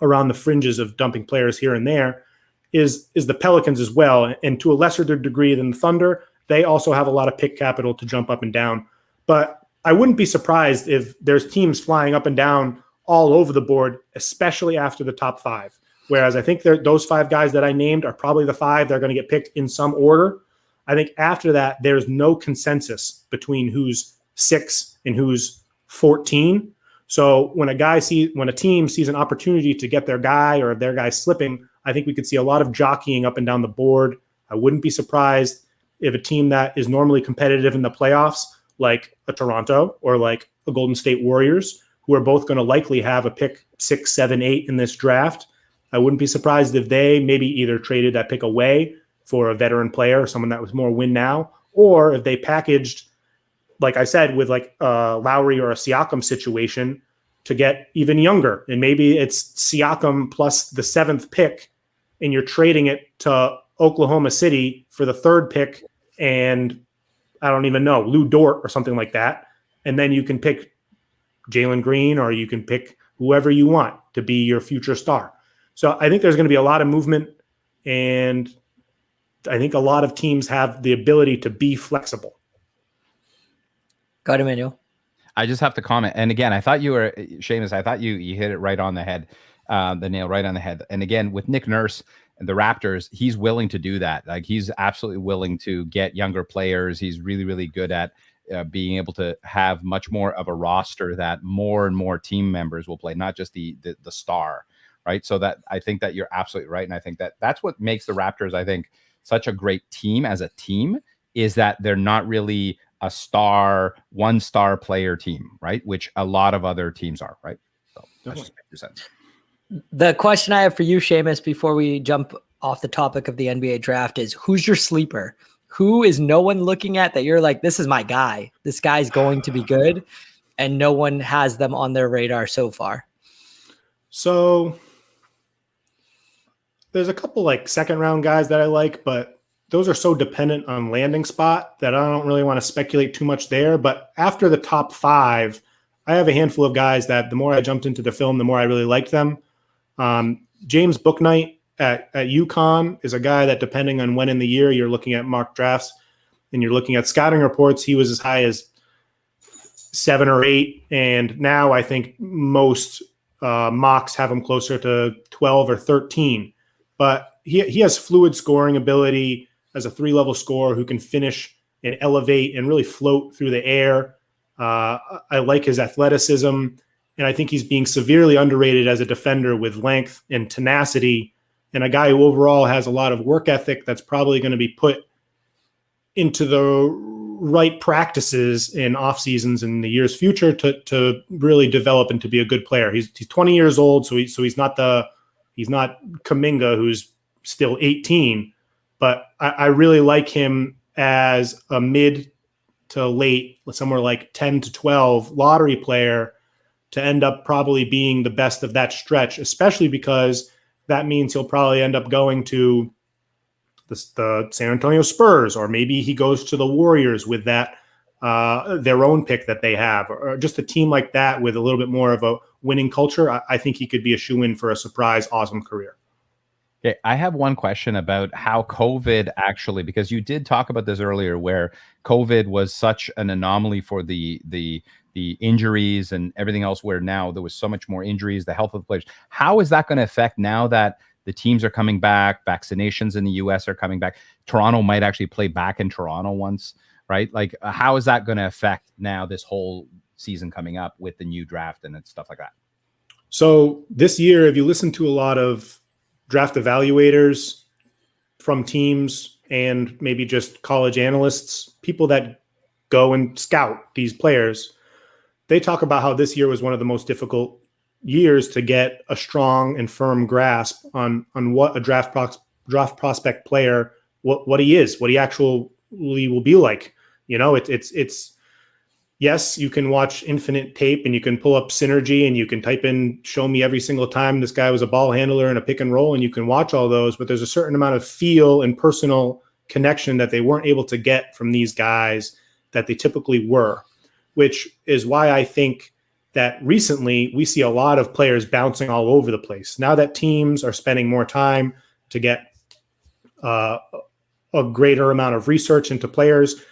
around the fringes of dumping players here and there is the Pelicans as well. And to a lesser degree than the Thunder, they also have a lot of pick capital to jump up and down. But I wouldn't be surprised if there's teams flying up and down all over the board, especially after the top 5. Whereas I think those 5 guys that I named are probably the 5 that are going to get picked in some order. I think after that, there's no consensus between who's 6 and who's 14. So when a team sees an opportunity to get their guy or their guy slipping, I think we could see a lot of jockeying up and down the board. I wouldn't be surprised if a team that is normally competitive in the playoffs, like a Toronto or like a Golden State Warriors, who are both going to likely have a pick 6, 7, 8 in this draft, I wouldn't be surprised if they maybe either traded that pick away for a veteran player, someone that was more win now, or if they packaged, like I said, with like a Lowry or a Siakam situation to get even younger. And maybe it's Siakam plus the 7th pick, and you're trading it to Oklahoma City for the 3rd pick and I don't even know, Lou Dort or something like that. And then you can pick Jalen Green, or you can pick whoever you want to be your future star. So I think there's going to be a lot of movement, and I think a lot of teams have the ability to be flexible. Got it, Emmanuel. I just have to comment. And again, I thought you were, Seamus, I thought you hit it right on the head, the nail right on the head. And again, with Nick Nurse and the Raptors, he's willing to do that. Like, he's absolutely willing to get younger players. He's really, really good at being able to have much more of a roster that more and more team members will play, not just the star, right? So that, I think that you're absolutely right. And I think that that's what makes the Raptors, I think, such a great team as a team, is that they're not really a one star player team, right? Which a lot of other teams are, right? So that's just makes sense. The question I have for you, Seamus, before we jump off the topic of the NBA draft is, who's your sleeper? Who is no one looking at that you're like, this is my guy. This guy's going to be good, and no one has them on their radar so far? So there's a couple like second round guys that I like, but those are so dependent on landing spot that I don't really want to speculate too much there. But after the top 5, I have a handful of guys that the more I jumped into the film, the more I really liked them. James Bouknight at UConn is a guy that, depending on when in the year you're looking at mock drafts and you're looking at scouting reports, he was as high as 7 or 8. And now I think most mocks have him closer to 12 or 13. But he has fluid scoring ability as a 3-level scorer who can finish and elevate and really float through the air. I like his athleticism, and I think he's being severely underrated as a defender with length and tenacity, and a guy who overall has a lot of work ethic that's probably going to be put into the right practices in off seasons in the years future to really develop and to be a good player. He's 20 years old, so he's not Kuminga, who's still 18, but I really like him as a mid to late, somewhere like 10 to 12 lottery player, to end up probably being the best of that stretch, especially because that means he'll probably end up going to the San Antonio Spurs, or maybe he goes to the Warriors with that their own pick that they have, or just a team like that with a little bit more of a winning culture. I think he could be a shoo-in for a surprise, awesome career. Okay, I have one question about how COVID actually, because you did talk about this earlier, where COVID was such an anomaly for the injuries and everything else, where now there was so much more injuries, the health of the players. How is that going to affect now that the teams are coming back, vaccinations in the US are coming back? Toronto might actually play back in Toronto once, right? Like, how is that going to affect now this whole season coming up with the new draft and stuff like that? So this year, if you listen to a lot of draft evaluators from teams and maybe just college analysts, people that go and scout these players, they talk about how this year was one of the most difficult years to get a strong and firm grasp on what a draft prospect player, what he is, what he actually will be like. You know, it's yes, you can watch infinite tape and you can pull up Synergy and you can type in, show me every single time this guy was a ball handler in a pick and roll, and you can watch all those, but there's a certain amount of feel and personal connection that they weren't able to get from these guys that they typically were, which is why I think that recently we see a lot of players bouncing all over the place. Now that teams are spending more time to get a greater amount of research into players,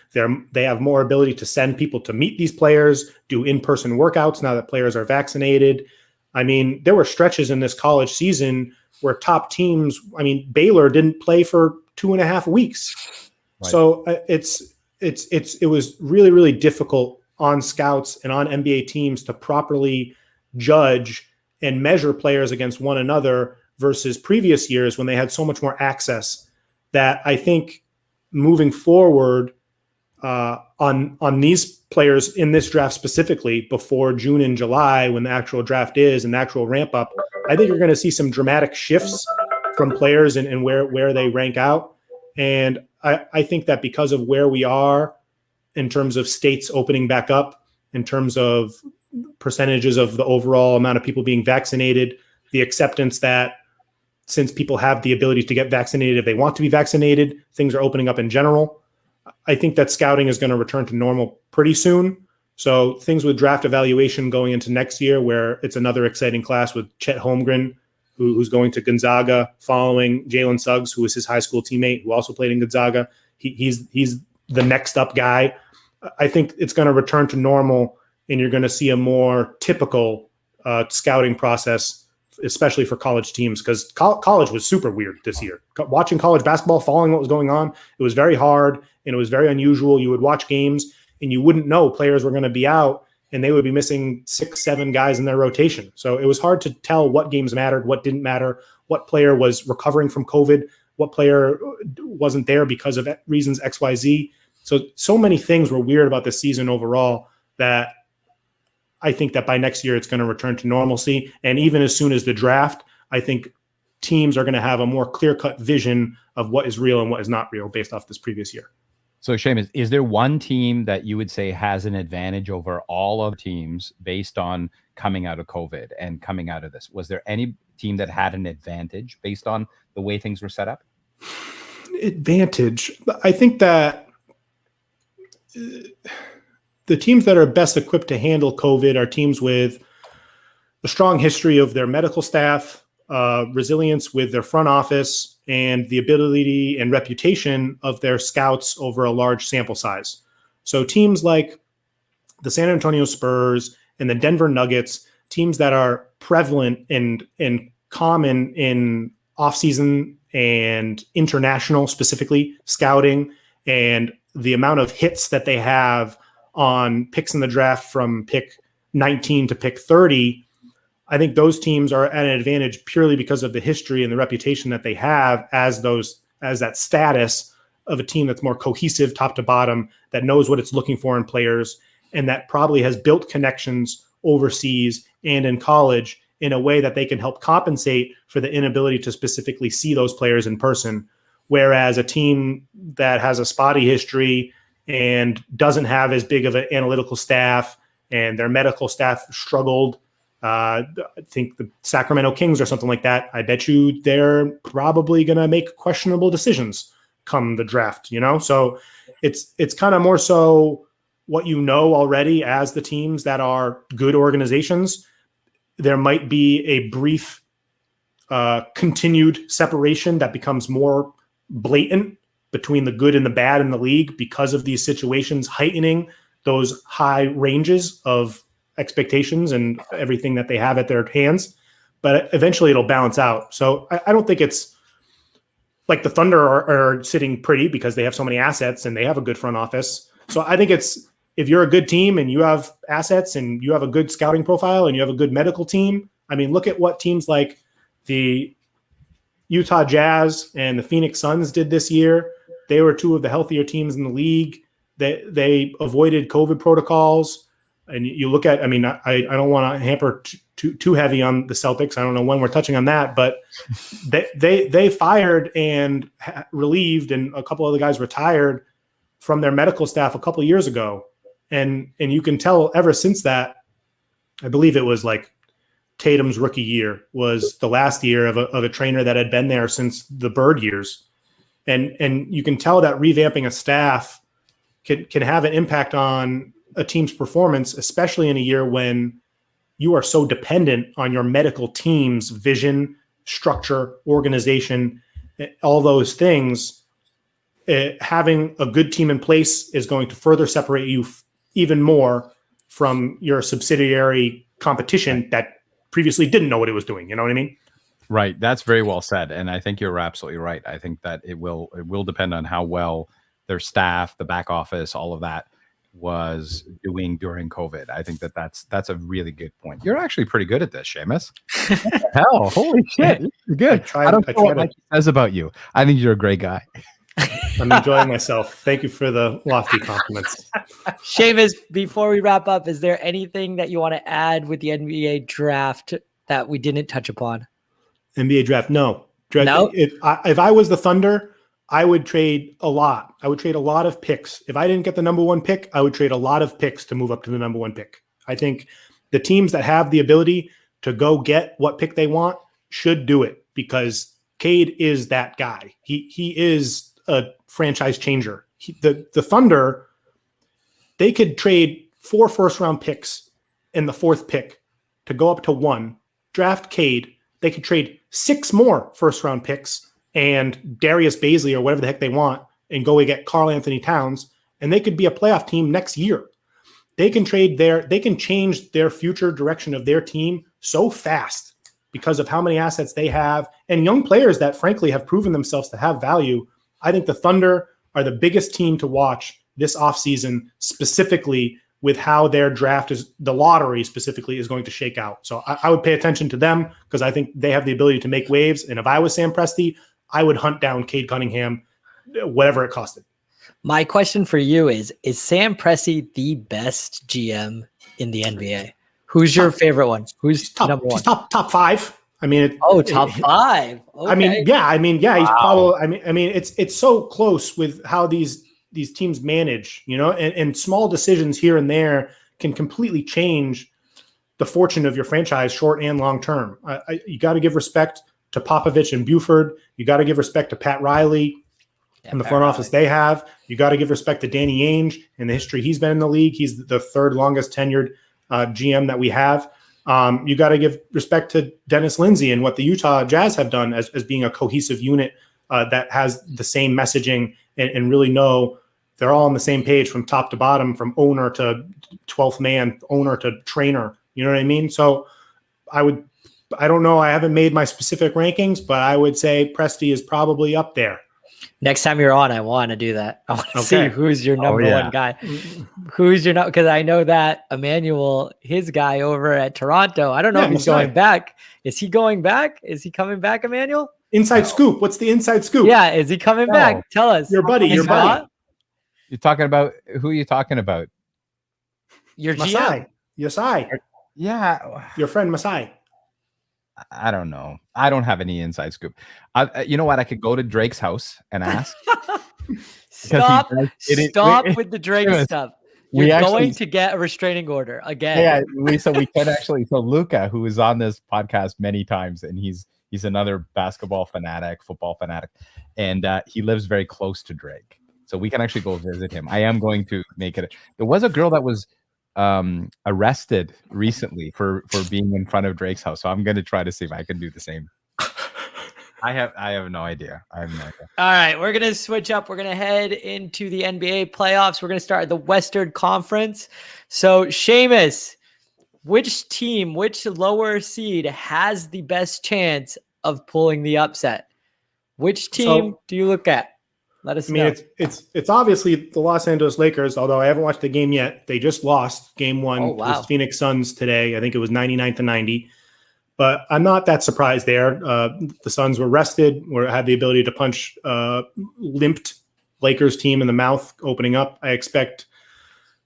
they have more ability to send people to meet these players, do in-person workouts now that players are vaccinated. I mean, there were stretches in this college season where top teams, I mean, Baylor didn't play for 2.5 weeks. Right. So it was really, really difficult on scouts and on NBA teams to properly judge and measure players against one another versus previous years when they had so much more access, that I think moving forward on these players in this draft specifically, before June and July, when the actual draft is and the actual ramp up, I think you're going to see some dramatic shifts from players and where they rank out. And I think that because of where we are in terms of states opening back up, in terms of percentages of the overall amount of people being vaccinated, the acceptance that since people have the ability to get vaccinated if they want to be vaccinated, things are opening up in general. I think that scouting is going to return to normal pretty soon. So things with draft evaluation going into next year, where it's another exciting class with Chet Holmgren, who's going to Gonzaga, following Jalen Suggs, who was his high school teammate, who also played in Gonzaga. He's the next up guy. I think it's going to return to normal, and you're going to see a more typical scouting process, especially for college teams, because college was super weird this year. Watching college basketball, following what was going on, it was very hard and it was very unusual. You would watch games and you wouldn't know players were going to be out, and they would be missing 6-7 guys in their rotation. So it was hard to tell what games mattered, what didn't matter, what player was recovering from COVID, what player wasn't there because of reasons XYZ. So many things were weird about this season overall that I think that by next year it's going to return to normalcy. And even as soon as the draft, I think teams are going to have a more clear-cut vision of what is real and what is not real based off this previous year. So, Seamus, is there one team that you would say has an advantage over all other teams based on coming out of COVID and coming out of this? Was there any team that had an advantage based on the way things were set up? Advantage. I think that the teams that are best equipped to handle COVID are teams with a strong history of their medical staff, resilience with their front office, and the ability and reputation of their scouts over a large sample size. So teams like the San Antonio Spurs and the Denver Nuggets, teams that are prevalent and common in offseason and international, specifically scouting, and the amount of hits that they have on picks in the draft from pick 19 to pick 30, I think those teams are at an advantage purely because of the history and the reputation that they have as that status of a team that's more cohesive top to bottom, that knows what it's looking for in players, and that probably has built connections overseas and in college in a way that they can help compensate for the inability to specifically see those players in person. Whereas a team that has a spotty history and doesn't have as big of an analytical staff, and their medical staff struggled, I think the Sacramento Kings or something like that, I bet you they're probably going to make questionable decisions come the draft, So it's kind of more so what you know already as the teams that are good organizations. There might be a brief continued separation that becomes more blatant between the good and the bad in the league because of these situations heightening those high ranges of expectations and everything that they have at their hands. But eventually it'll balance out. So I don't think it's like the Thunder are sitting pretty because they have so many assets and they have a good front office. So I think it's, if you're a good team and you have assets and you have a good scouting profile and you have a good medical team, I mean, look at what teams like the Utah Jazz and the Phoenix Suns did this year. They were two of the healthier teams in the league. They avoided COVID protocols. And you look at, I mean, I don't want to hamper too heavy on the Celtics. I don't know when we're touching on that, but they fired and relieved, and a couple other guys retired from their medical staff a couple of years ago. And you can tell ever since that, I believe it was like Tatum's rookie year was the last year of a trainer that had been there since the Bird years. And you can tell that revamping a staff can have an impact on a team's performance, especially in a year when you are so dependent on your medical team's vision, structure, organization, all those things. Having a good team in place is going to further separate you even more from your subsidiary competition that previously didn't know what it was doing. You know what I mean? Right. That's very well said. And I think you're absolutely right. I think that it will depend on how well their staff, the back office, all of that was doing during COVID. I think that's a really good point. You're actually pretty good at this, Seamus. Hell, holy shit. You're good. I don't know what Mikey says about you. I think you're a great guy. I'm enjoying myself. Thank you for the lofty compliments. Seamus, before we wrap up, is there anything that you want to add with the NBA draft that we didn't touch upon? NBA draft? No. No? If I was the Thunder, I would trade a lot. I would trade a lot of picks. If I didn't get the number one pick, I would trade a lot of picks to move up to the number one pick. I think the teams that have the ability to go get what pick they want should do it, because Cade is that guy. He is a franchise changer. The Thunder, they could trade 4 first-round picks in the 4th pick to go up to 1, draft Cade. They could trade 6 more first-round picks and Darius Baisley or whatever the heck they want and go and get Karl Anthony Towns, and they could be a playoff team next year. They can change their future direction of their team so fast because of how many assets they have and young players that frankly have proven themselves to have value. I think the Thunder are the biggest team to watch this offseason, specifically with how their draft is, the lottery specifically, is going to shake out. So I would pay attention to them because I think they have the ability to make waves. And if I was Sam Presti, I would hunt down Cade Cunningham, whatever it costed. My question for you is Sam Presti the best GM in the NBA? Who's your favorite one? Who's number one? He's top 5. I mean, top 5. Okay. I mean, yeah, he's probably. I mean, it's so close with how these teams manage, and small decisions here and there can completely change the fortune of your franchise, short and long term. You got to give respect to Popovich and Buford. You got to give respect to Pat Riley and the front office they have. You got to give respect to Danny Ainge and the history he's been in the league. He's the 3rd longest tenured GM that we have. You got to give respect to Dennis Lindsey and what the Utah Jazz have done as being a cohesive unit that has the same messaging and really know they're all on the same page from top to bottom, from owner to 12th man, owner to trainer. You know what I mean? So I don't know. I haven't made my specific rankings, but I would say Presti is probably up there. Next time you're on, I want to do that. I want to see who's your number one guy. Who's your number? Because I know that Emmanuel, his guy over at Toronto, I don't know if he's going back. Is he going back? Is he coming back, Emmanuel? Inside scoop. What's the inside scoop? Yeah, is he coming back? Tell us. Your buddy. You're talking about who are you talking about? Your Masai. GM. Yeah. Your friend Masai. I don't know. I don't have any inside scoop. You know what? I could go to Drake's house and ask. Stop with the Drake stuff. You're going to get a restraining order again. Yeah, so we can actually. So Luca, who is on this podcast many times, and he's another basketball fanatic, football fanatic, and he lives very close to Drake. So we can actually go visit him. I am going to make it. There was a girl that was arrested recently for being in front of Drake's house. So I'm going to try to see if I can do the same. I have no idea. All right, we're going to switch up. We're going to head into the NBA playoffs. We're going to start at the Western Conference. So Seamus, which lower seed has the best chance of pulling the upset? Which team do you look at? Let us know. It's obviously the Los Angeles Lakers, although I haven't watched the game yet. They just lost game 1 with Phoenix Suns today. I think it was 99-90. But I'm not that surprised there. The Suns were rested, had the ability to punch limped Lakers team in the mouth opening up. I expect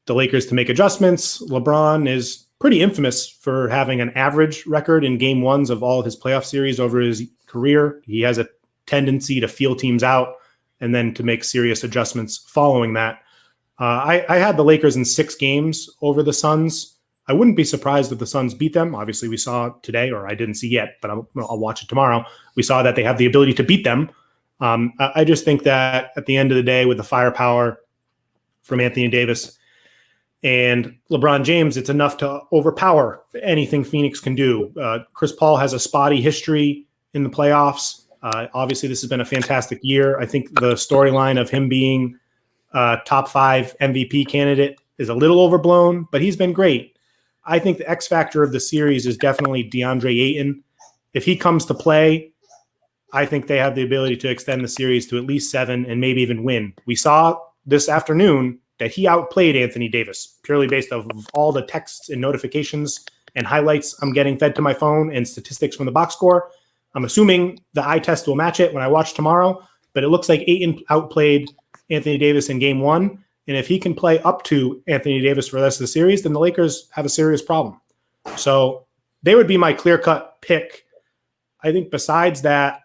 the Lakers to make adjustments. LeBron is pretty infamous for having an average record in game 1s of all of his playoff series over his career. He has a tendency to feel teams out and then to make serious adjustments following that. I had the Lakers in 6 games over the Suns. I wouldn't be surprised if the Suns beat them. Obviously, we saw today, or I didn't see yet, but I'll watch it tomorrow. We saw that they have the ability to beat them. I just think that at the end of the day, with the firepower from Anthony Davis and LeBron James, it's enough to overpower anything Phoenix can do. Chris Paul has a spotty history in the playoffs. Obviously, this has been a fantastic year. I think the storyline of him being a top 5 MVP candidate is a little overblown, but he's been great. I think the X factor of the series is definitely DeAndre Ayton. If he comes to play, I think they have the ability to extend the series to at least 7 and maybe even win. We saw this afternoon that he outplayed Anthony Davis purely based off of all the texts and notifications and highlights I'm getting fed to my phone and statistics from the box score. I'm assuming the eye test will match it when I watch tomorrow, but it looks like Ayton outplayed Anthony Davis in game 1. And if he can play up to Anthony Davis for the rest of the series, then the Lakers have a serious problem. So they would be my clear-cut pick. I think besides that,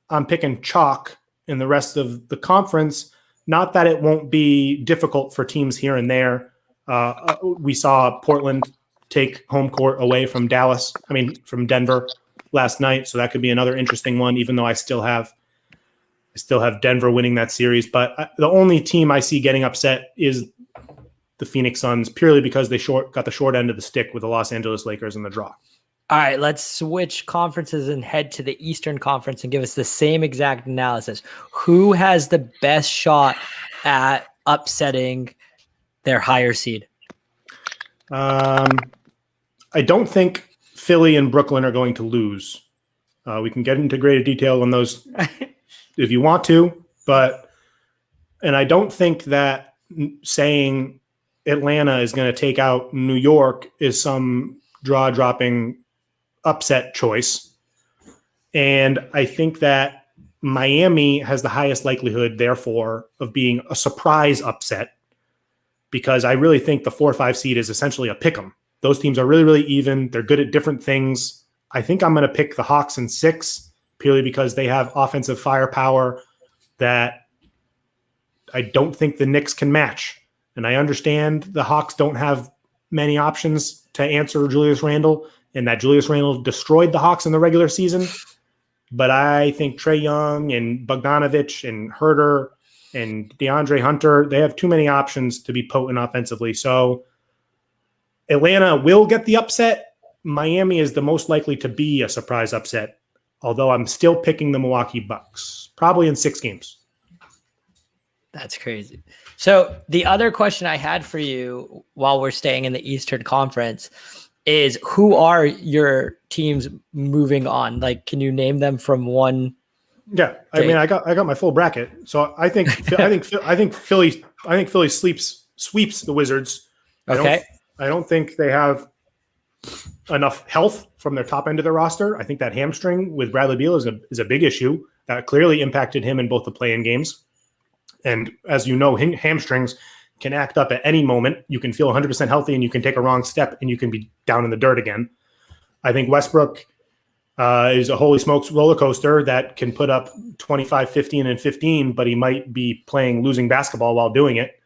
I'm picking chalk in the rest of the conference. Not that it won't be difficult for teams here and there. We saw Portland take home court away from from Denver last night. So that could be another interesting one, even though I still have still have Denver winning that series, but the only team I see getting upset is the Phoenix Suns, purely because they got the short end of the stick with the Los Angeles Lakers in the draw. All right, let's switch conferences and head to the Eastern Conference and give us the same exact analysis. Who has the best shot at upsetting their higher seed? I don't think Philly and Brooklyn are going to lose. We can get into greater detail on those if you want to, and I don't think that saying Atlanta is going to take out New York is some draw-dropping upset choice. And I think that Miami has the highest likelihood, therefore, of being a surprise upset, because I really think the 4 or 5 seed is essentially a pick'em. Those teams are really, really even. They're good at different things. I think I'm going to pick the Hawks in 6, purely because they have offensive firepower that I don't think the Knicks can match. And I understand the Hawks don't have many options to answer Julius Randle, and that Julius Randle destroyed the Hawks in the regular season. But I think Trae Young and Bogdanovich and Herter and DeAndre Hunter, they have too many options to be potent offensively. So Atlanta will get the upset. Miami is the most likely to be a surprise upset, although I'm still picking the Milwaukee Bucks, probably in 6 games. That's crazy. So the other question I had for you while we're staying in the Eastern Conference is, who are your teams moving on? Like, can you name them from one? Yeah, I mean, I got my full bracket, so I think Philly sweeps the Wizards. Okay, I don't think they have enough health from their top end of their roster. I think that hamstring with Bradley Beal is a big issue that clearly impacted him in both the play-in games. And as you know, hamstrings can act up at any moment. You can feel 100% healthy and you can take a wrong step and you can be down in the dirt again. I think Westbrook is a holy smokes roller coaster that can put up 25, 15, and 15, but he might be playing losing basketball while doing it.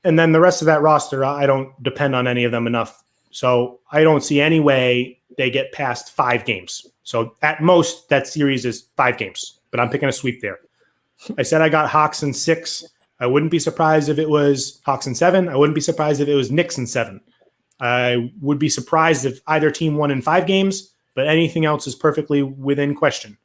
And then the rest of that roster, I don't depend on any of them enough. So I don't see any way they get past 5 games. So at most, that series is 5 games, but I'm picking a sweep there. I said I got Hawks in 6. I wouldn't be surprised if it was Hawks in 7. I wouldn't be surprised if it was Knicks in 7. I would be surprised if either team won in 5 games, but anything else is perfectly within question.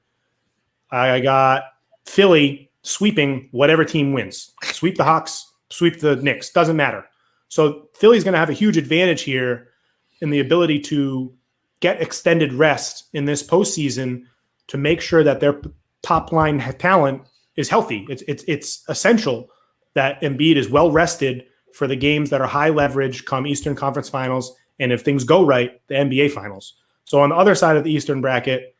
I got Philly sweeping whatever team wins. Sweep the Hawks, sweep the Knicks, doesn't matter. So Philly's going to have a huge advantage here in the ability to get extended rest in this postseason to make sure that their top line talent is healthy. It's essential that Embiid is well rested for the games that are high leverage come Eastern Conference Finals, and if things go right, the NBA Finals. So on the other side of the Eastern bracket,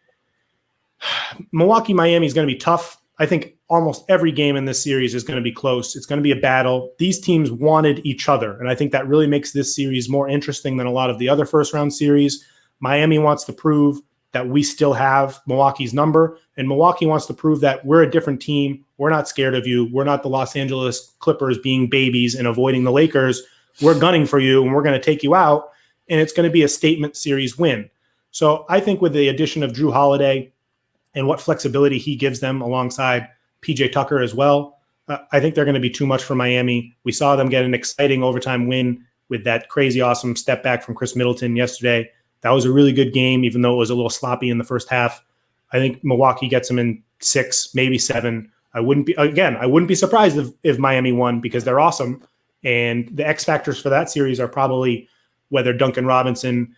Milwaukee, Miami is going to be tough. I think almost every game in this series is going to be close. It's going to be a battle. These teams wanted each other, and I think that really makes this series more interesting than a lot of the other first-round series. Miami wants to prove that we still have Milwaukee's number, and Milwaukee wants to prove that we're a different team. We're not scared of you. We're not the Los Angeles Clippers being babies and avoiding the Lakers. We're gunning for you, and we're going to take you out, and it's going to be a statement series win. So I think with the addition of Drew Holiday and what flexibility he gives them alongside PJ Tucker as well, I think they're going to be too much for Miami. We saw them get an exciting overtime win with that crazy awesome step back from Chris Middleton yesterday. That was a really good game, even though it was a little sloppy in the first half. I think Milwaukee gets them in 6, maybe 7. I wouldn't be surprised if Miami won, because they're awesome. And the X factors for that series are probably whether Duncan Robinson,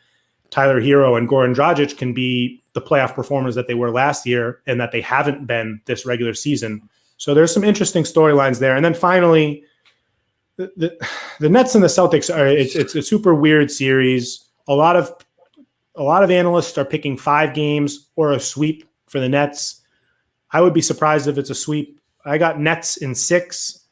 Tyler Hero, and Goran Dragic can be the playoff performers that they were last year and that they haven't been this regular season. So there's some interesting storylines there. And then finally, the Nets and the Celtics it's a super weird series. A lot of analysts are picking 5 games or a sweep for the Nets. I would be surprised if it's a sweep. I got Nets in 6.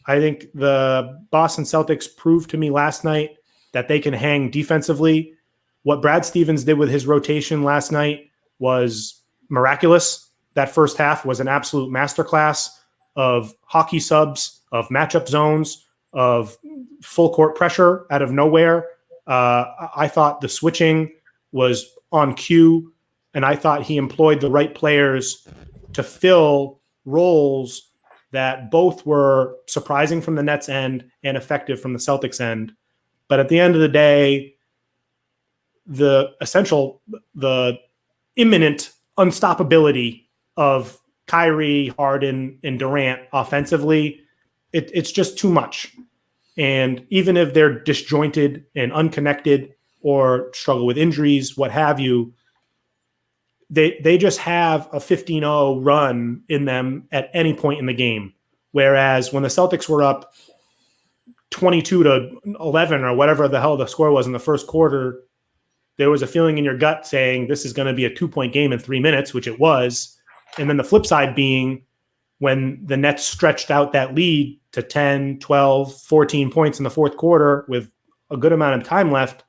I think the Boston Celtics proved to me last night that they can hang defensively. What Brad Stevens did with his rotation last night was miraculous. That first half was an absolute masterclass of hockey subs, of matchup zones, of full court pressure out of nowhere. I thought the switching was on cue, and I thought he employed the right players to fill roles that both were surprising from the Nets end and effective from the Celtics end. But at the end of the day, the imminent unstoppability of Kyrie, Harden, and Durant offensively, it's just too much. And even if they're disjointed and unconnected or struggle with injuries, what have you, they just have a 15-0 run in them at any point in the game. Whereas when the Celtics were up 22-11 or whatever the hell the score was in the first quarter, there was a feeling in your gut saying this is going to be a 2-point game in 3 minutes, which it was. And then the flip side being when the Nets stretched out that lead to 10, 12, 14 points in the fourth quarter with a good amount of time left,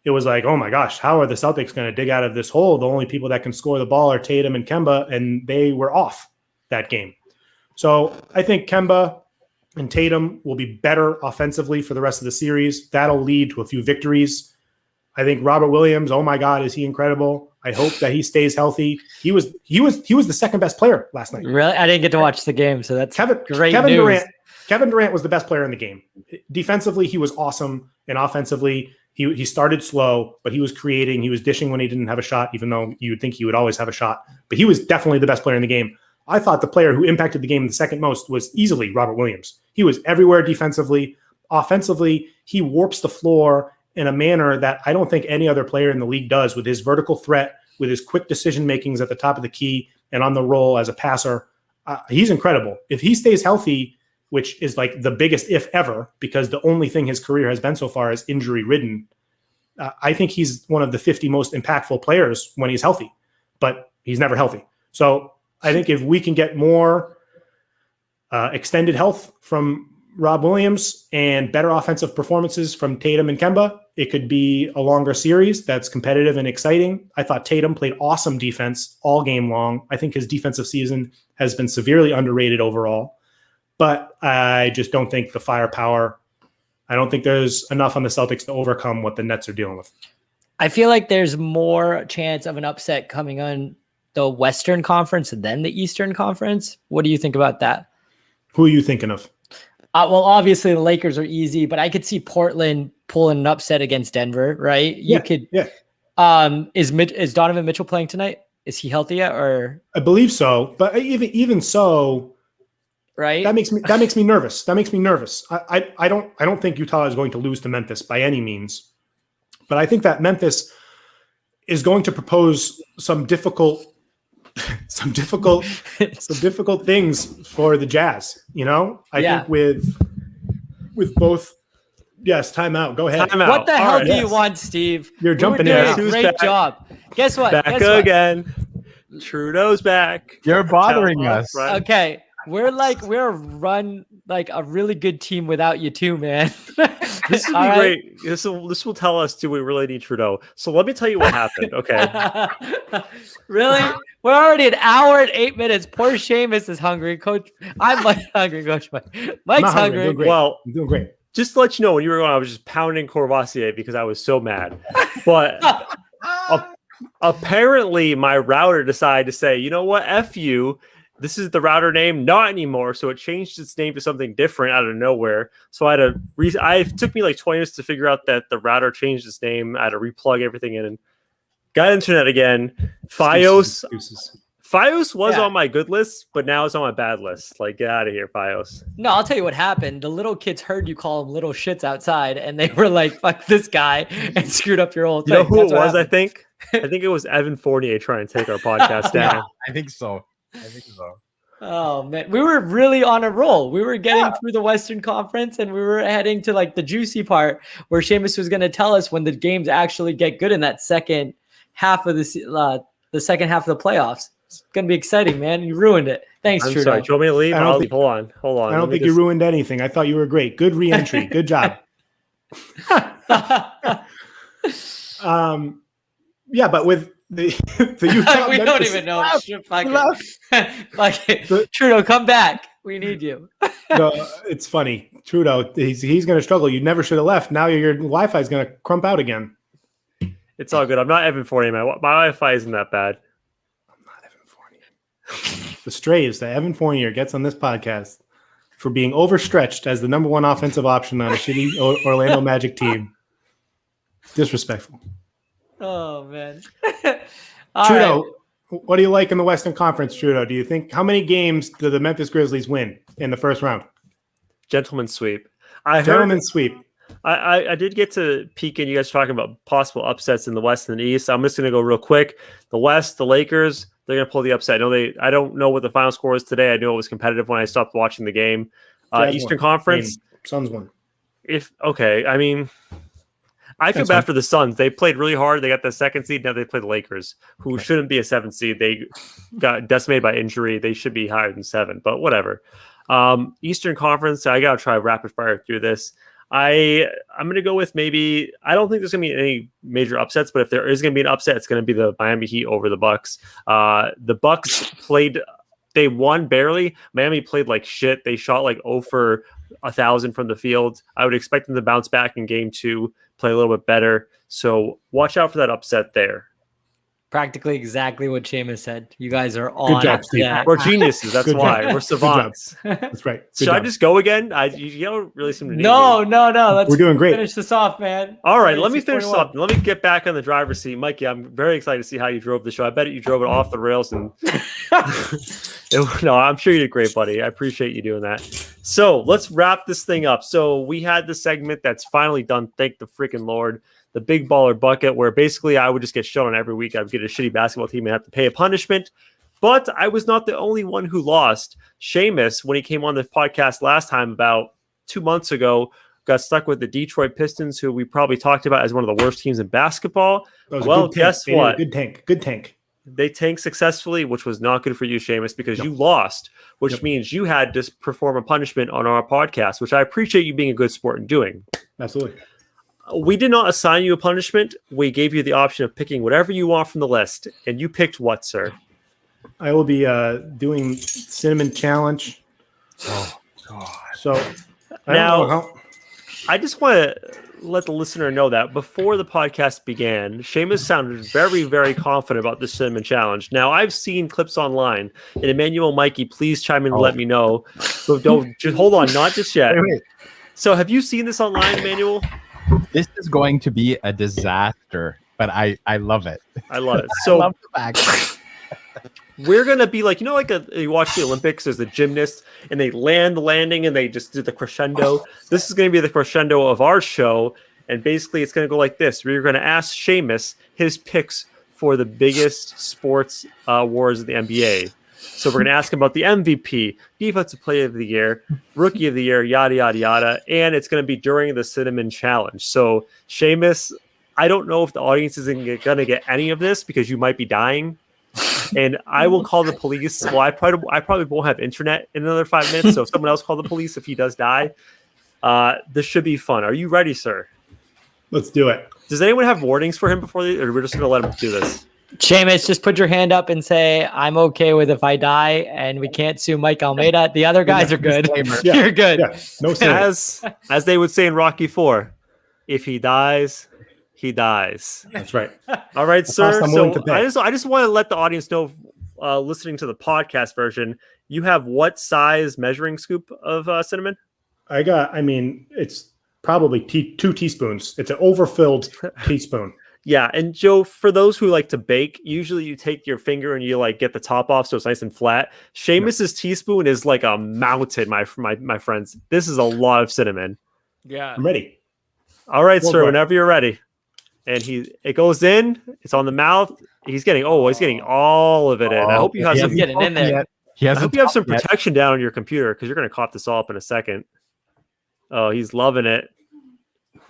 it was like, oh my gosh, how are the Celtics going to dig out of this hole? The only people that can score the ball are Tatum and Kemba, and they were off that game. So I think Kemba and Tatum will be better offensively for the rest of the series. That'll lead to a few victories. I think Robert Williams, oh my God, is he incredible? I hope that he stays healthy. He was the second best player last night. Really? I didn't get to watch the game, so that's great Kevin news. Kevin Durant was the best player in the game. Defensively, he was awesome, and offensively, he started slow, but he was creating. He was dishing when he didn't have a shot, even though you would think he would always have a shot. But he was definitely the best player in the game. I thought the player who impacted the game the second most was easily Robert Williams. He was everywhere defensively. Offensively, he warps the floor in a manner that I don't think any other player in the league does, with his vertical threat, with his quick decision makings at the top of the key and on the roll as a passer. He's incredible. If he stays healthy, which is like the biggest if ever, because the only thing his career has been so far is injury ridden, I think he's one of the 50 most impactful players when he's healthy, but he's never healthy. So I think if we can get more extended health from Rob Williams and better offensive performances from Tatum and Kemba, it could be a longer series that's competitive and exciting. I thought Tatum played awesome defense all game long. I think his defensive season has been severely underrated overall, but I just don't think the firepower, I don't think there's enough on the Celtics to overcome what the Nets are dealing with. I feel like there's more chance of an upset coming on the Western Conference than the Eastern Conference. What do you think about that? Who are you thinking of? Well, obviously the Lakers are easy, but I could see Portland pulling an upset against Denver, right? Yeah. Is Donovan Mitchell playing tonight? Is he healthy yet? Or I believe so, but even so, right? That makes me nervous. I don't think Utah is going to lose to Memphis by any means, but I think that Memphis is going to propose some difficult things for the Jazz. You know, I think with both. Yes, timeout. Go ahead. Timeout. What the hell do you want, Steve? You're jumping in. Doing a great job. Guess what? Back again. Trudeau's back. You're bothering us. Right. Okay. We're run like a really good team without you too, man. This will be great. This will tell us, do we really need Trudeau? So let me tell you what happened. Okay. Really? We're already an hour and 8 minutes. Poor Seamus is hungry. Coach, I'm hungry. Coach Mike's hungry. Well, you're doing great. Just to let you know, when you were going, I was just pounding Courvoisier because I was so mad. But apparently my router decided to say, you know what, F you. This is the router name, not anymore. So it changed its name to something different out of nowhere. So I had it took me like 20 minutes to figure out that the router changed its name. I had to replug everything in and got internet again. Fios was on my good list, but now it's on my bad list. Like, get out of here, Fios. No, I'll tell you what happened. The little kids heard you call them little shits outside, and they were like, fuck this guy, and screwed up your whole thing. You know who it was, I think? I think it was Evan Fournier trying to take our podcast down. Yeah, I think so. Oh, man. We were really on a roll. We were getting through the Western Conference, and we were heading to like the juicy part where Seamus was going to tell us when the games actually get good in that second half of the second half of the playoffs. It's going to be exciting, man. You ruined it. Thanks, Trudeau. Sorry. Do you want me to leave? I'll leave. Hold on. I don't think you ruined anything. I thought you were great. Good re-entry. Good job. Yeah, but with the Utah we don't even know. Trudeau, come back. We need you. No, it's funny. Trudeau, he's going to struggle. You never should have left. Now your Wi-Fi is going to crump out again. It's all good. I'm not Evan Fournier. My Wi-Fi isn't that bad. I'm not Evan Fournier. the strays that Evan Fournier gets on this podcast for being overstretched as the number one offensive option on a shitty Orlando Magic team. Disrespectful. Oh, man. Trudeau, what do you like in the Western Conference, Trudeau? Do you think how many games do the Memphis Grizzlies win in the first round? Gentleman's sweep. Gentleman's sweep. I did get to peek in you guys talking about possible upsets in the West and the East. I'm just going to go real quick. The West, the Lakers, they're going to pull the upset. I don't know what the final score is today. I knew it was competitive when I stopped watching the game. Eastern Conference. Suns won. I mean, I feel bad for the Suns. They played really hard. They got the second seed. Now they play the Lakers, who shouldn't be a 7th seed. They got decimated by injury. They should be higher than 7, but whatever. Eastern Conference, I got to try rapid fire through this. I'm going to go with maybe, I don't think there's going to be any major upsets, but if there is going to be an upset, it's going to be the Miami Heat over the Bucks. The Bucks they won barely. Miami played like shit. They shot like 0 for 1,000 from the field. I would expect them to bounce back in game 2, play a little bit better. So watch out for that upset there. Practically exactly what Seamus said. You guys are on. Good job, Steve. We're geniuses. That's why. We're savants. That's right. Should I just go again? You don't really seem to need No. me. We're doing great. Finish this off, man. All right, let me finish this up. Let me get back on the driver's seat. Mikey, I'm very excited to see how you drove the show. I bet you drove it off the rails. And no, I'm sure you did great, buddy. I appreciate you doing that. So let's wrap this thing up. So we had the segment that's finally done. Thank the freaking Lord. The Big Baller Bucket, where basically I would just get shot on every week. I would get a shitty basketball team and have to pay a punishment. But I was not the only one who lost. Seamus, when he came on the podcast last time about 2 months ago, got stuck with the Detroit Pistons, who we probably talked about as one of the worst teams in basketball. Well, guess what? Good tank. They tanked successfully, which was not good for you, Seamus, because you lost, which means you had to perform a punishment on our podcast, which I appreciate you being a good sport and doing. Absolutely. We did not assign you a punishment. We gave you the option of picking whatever you want from the list. And you picked what, sir? I will be doing cinnamon challenge. Oh, God. So I just want to let the listener know that before the podcast began, Seamus sounded very, very confident about the cinnamon challenge. Now, I've seen clips online. And Emmanuel, Mikey, please chime in and let me know. So don't just hold on, not just yet. Wait. So have you seen this online, Emmanuel? This is going to be a disaster, but I love it. I love it. So I love the fact. We're going to be like, you watch the Olympics, there's the gymnasts, and they land the landing, and they just do the crescendo. This is going to be the crescendo of our show, and basically it's going to go like this. We're going to ask Seamus his picks for the biggest sports awards in the NBA. So we're going to ask him about the MVP, Defensive Player of the Year, Rookie of the Year, yada, yada, yada. And it's going to be during the Cinnamon Challenge. So, Seamus, I don't know if the audience isn't going to get any of this because you might be dying. And I will call the police. Well, I probably won't have internet in another 5 minutes. So if someone else call the police if he does die, this should be fun. Are you ready, sir? Let's do it. Does anyone have warnings for him before or we're just going to let him do this? Seamus, just put your hand up and say, I'm okay with if I die and we can't sue Mike Almeida. The other guys are good. Yeah, You're good. Yeah, no sense. As they would say in Rocky IV, if he dies, he dies. That's right. All right, sir. So I just want to let the audience know, listening to the podcast version, you have what size measuring scoop of cinnamon? It's probably 2 teaspoons. It's an overfilled teaspoon. Yeah, and Joe, for those who like to bake, usually you take your finger and you like get the top off so it's nice and flat. Seamus's teaspoon is like a mountain, my friends. This is a lot of cinnamon. Yeah, I'm ready. All right, sir. Whenever you're ready. And it goes in. It's on the mouth. He's getting all of it in. I hope you have some getting in there. I hope you have some protection down on your computer because you're going to cough this all up in a second. Oh, he's loving it.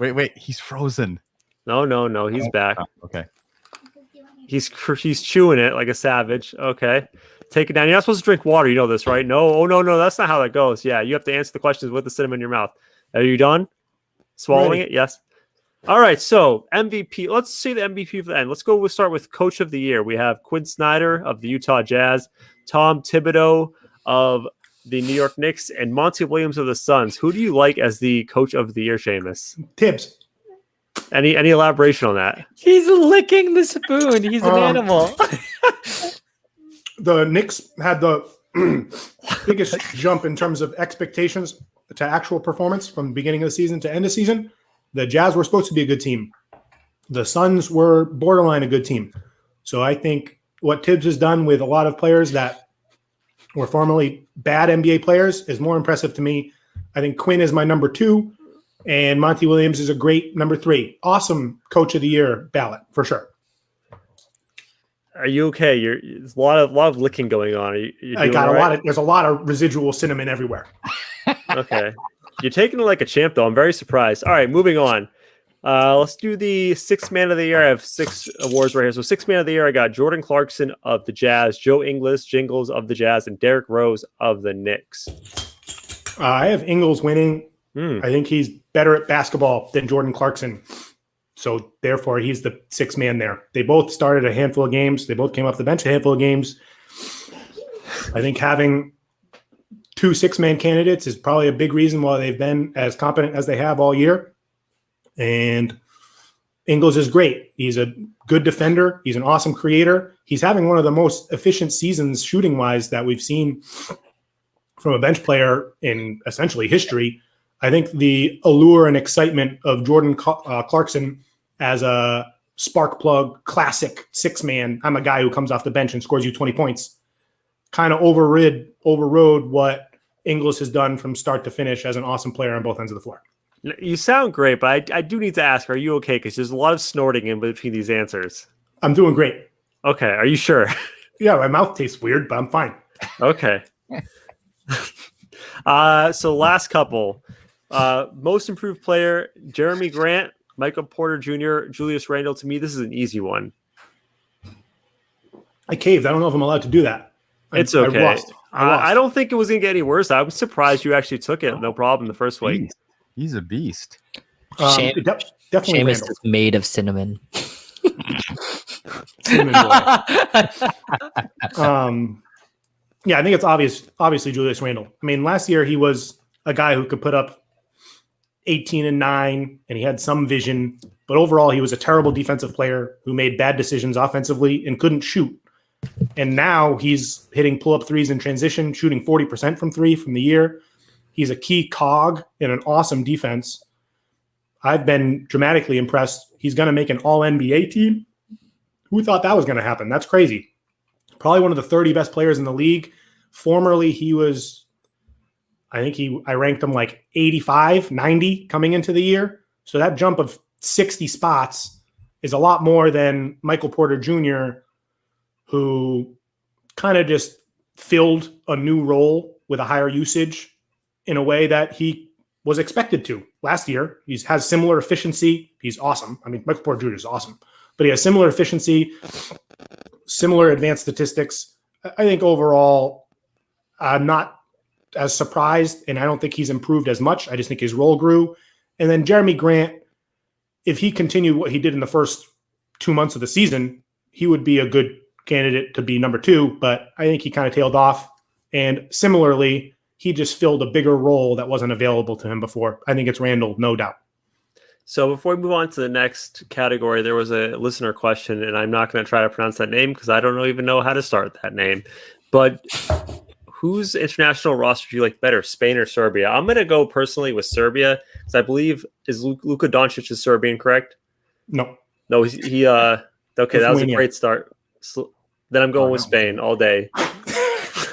Wait, he's frozen. No, he's back. Okay. He's chewing it like a savage. Okay. Take it down. You're not supposed to drink water. You know this, right? No. Oh, no. That's not how that goes. Yeah, you have to answer the questions with the cinnamon in your mouth. Are you done? Swallowing it? Yes. All right. So MVP. Let's see the MVP for the end. We'll start with Coach of the Year. We have Quinn Snyder of the Utah Jazz, Tom Thibodeau of the New York Knicks, and Monty Williams of the Suns. Who do you like as the Coach of the Year, Seamus? Tibbs. Any elaboration on that? He's licking the spoon. He's an animal. The Knicks had the biggest jump in terms of expectations to actual performance from the beginning of the season to end of season. The Jazz were supposed to be a good team. The Suns were borderline a good team. So I think what Tibbs has done with a lot of players that were formerly bad NBA players is more impressive to me. I think Quinn is my number 2, and Monty Williams is a great number 3. Awesome Coach of the Year ballot for sure. Are you okay? There's a lot of licking going on. I got a lot of. There's a lot of residual cinnamon everywhere. Okay, you're taking it like a champ, though. I'm very surprised. All right, moving on. Let's do the 6th man of the year. I have 6 awards right here. So 6th man of the year, I got Jordan Clarkson of the Jazz, Joe Ingles, Jingles of the Jazz, and Derrick Rose of the Knicks. I have Ingles winning. I think he's better at basketball than Jordan Clarkson. So therefore, he's the 6th man there. They both started a handful of games. They both came off the bench a handful of games. I think having 2 6-man candidates is probably a big reason why they've been as competent as they have all year. And Ingles is great. He's a good defender. He's an awesome creator. He's having one of the most efficient seasons shooting-wise that we've seen from a bench player in essentially history. I think the allure and excitement of Jordan Clarkson as a spark plug, classic 6-man, I'm a guy who comes off the bench and scores you 20 points, kind of overrode what Ingles has done from start to finish as an awesome player on both ends of the floor. You sound great, but I do need to ask, are you okay? Because there's a lot of snorting in between these answers. I'm doing great. Okay, are you sure? Yeah, my mouth tastes weird, but I'm fine. Okay. So last couple. Most improved player, Jeremy Grant, Michael Porter Jr., Julius Randle. To me, this is an easy one. I caved. I don't know if I'm allowed to do that. It's okay. I lost. I don't think it was going to get any worse. I was surprised you actually took it. No problem the first week. He's a beast. Definitely Seamus Randle. is made of cinnamon. Cinnamon boy. Yeah, I think it's obviously Julius Randle. I mean, last year he was a guy who could put up 18 and 9, and he had some vision, but overall he was a terrible defensive player who made bad decisions offensively and couldn't shoot. And now he's hitting pull-up threes in transition, shooting 40% from 3 from the year. He's a key cog in an awesome defense. I've been dramatically impressed. He's going to make an all-NBA team. Who thought that was going to happen? That's crazy. Probably one of the 30 best players in the league. Formerly, he was, I ranked him like 85, 90 coming into the year. So that jump of 60 spots is a lot more than Michael Porter Jr., who kind of just filled a new role with a higher usage in a way that he was expected to. Last year, he has similar efficiency. He's awesome. I mean, Michael Porter Jr. is awesome. But he has similar efficiency, similar advanced statistics. I think overall, I'm not as surprised, and I don't think he's improved as much. I just think his role grew. And then Jeremy Grant, if he continued what he did in the first 2 months of the season, he would be a good candidate to be number 2, but I think he kind of tailed off. And similarly, he just filled a bigger role that wasn't available to him before. I think it's Randle, no doubt. So before we move on to the next category, there was a listener question, and I'm not going to try to pronounce that name because I don't even know how to start that name. But whose international roster do you like better, Spain or Serbia? I'm going to go personally with Serbia because I believe is Luka Doncic is Serbian, correct? No, he okay, that was a great start. So, then I'm going with Spain all day.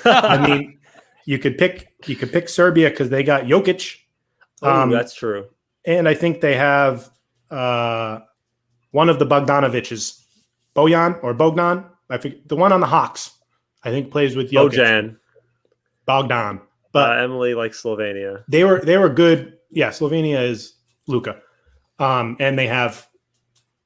I mean, you could pick Serbia because they got Jokic. That's true. And I think they have one of the Bogdanoviches, Bogdan. I think the one on the Hawks. I think plays with Jokic. Bogdan. But Emily likes Slovenia. They were good. Yeah, Slovenia is Luka. And they have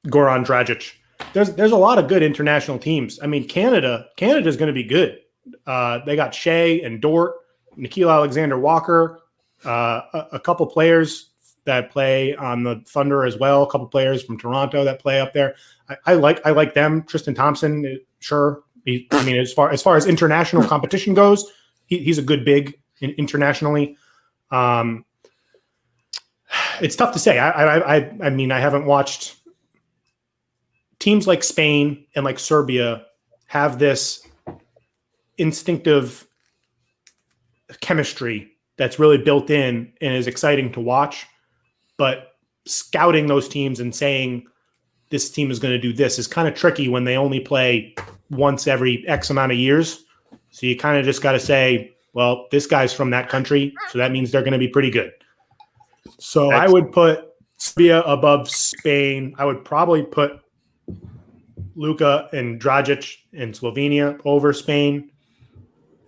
Goran Dragic. There's a lot of good international teams. I mean, Canada's going to be good. They got Shea and Dort, Nickeil Alexander-Walker, a couple players that play on the Thunder as well. A couple players from Toronto that play up there. I like them. Tristan Thompson, sure. As far as international competition goes, he's a good big internationally. It's tough to say. I mean, I haven't watched. Teams like Spain and like Serbia have this instinctive chemistry that's really built in and is exciting to watch. But scouting those teams and saying this team is going to do this is kind of tricky when they only play once every X amount of years. So you kind of just got to say, well, this guy's from that country, so that means they're going to be pretty good. So I would put Serbia above Spain. I would probably put Luka and Dragic in Slovenia over Spain.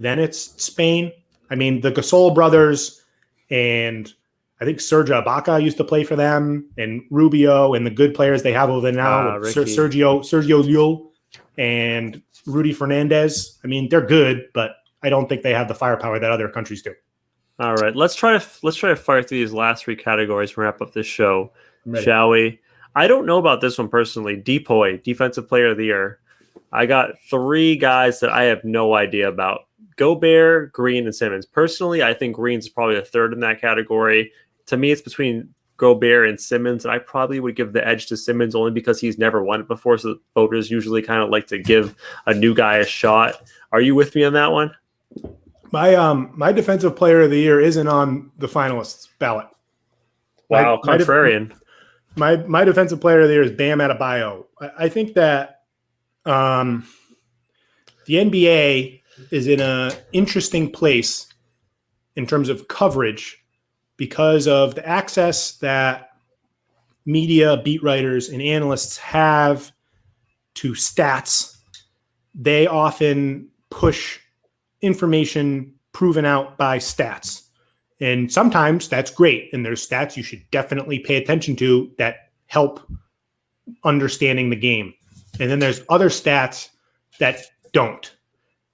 Then it's Spain. I mean, the Gasol brothers and I think Serge Ibaka used to play for them, and Rubio and the good players they have over there now, Sergio Llull and Rudy Fernandez. I mean, they're good, but I don't think they have the firepower that other countries do. All right, let's try to fire through these last three categories and wrap up this show, shall we? I don't know about this one personally. Depoy, Defensive Player of the Year. I got three guys that I have no idea about. Gobert, Green, and Simmons. Personally, I think Green's probably the third in that category. To me, it's between Gobert and Simmons, and I probably would give the edge to Simmons only because he's never won it before, so voters usually kind of like to give a new guy a shot. Are you with me on that one? My Defensive Player of the Year isn't on the finalists ballot. Wow, contrarian. My Defensive Player of the Year is Bam Adebayo. I think that the NBA is in an interesting place in terms of coverage because of the access that media, beat writers, and analysts have to stats. They often push information proven out by stats. And sometimes that's great. And there's stats you should definitely pay attention to that help understanding the game. And then there's other stats that don't.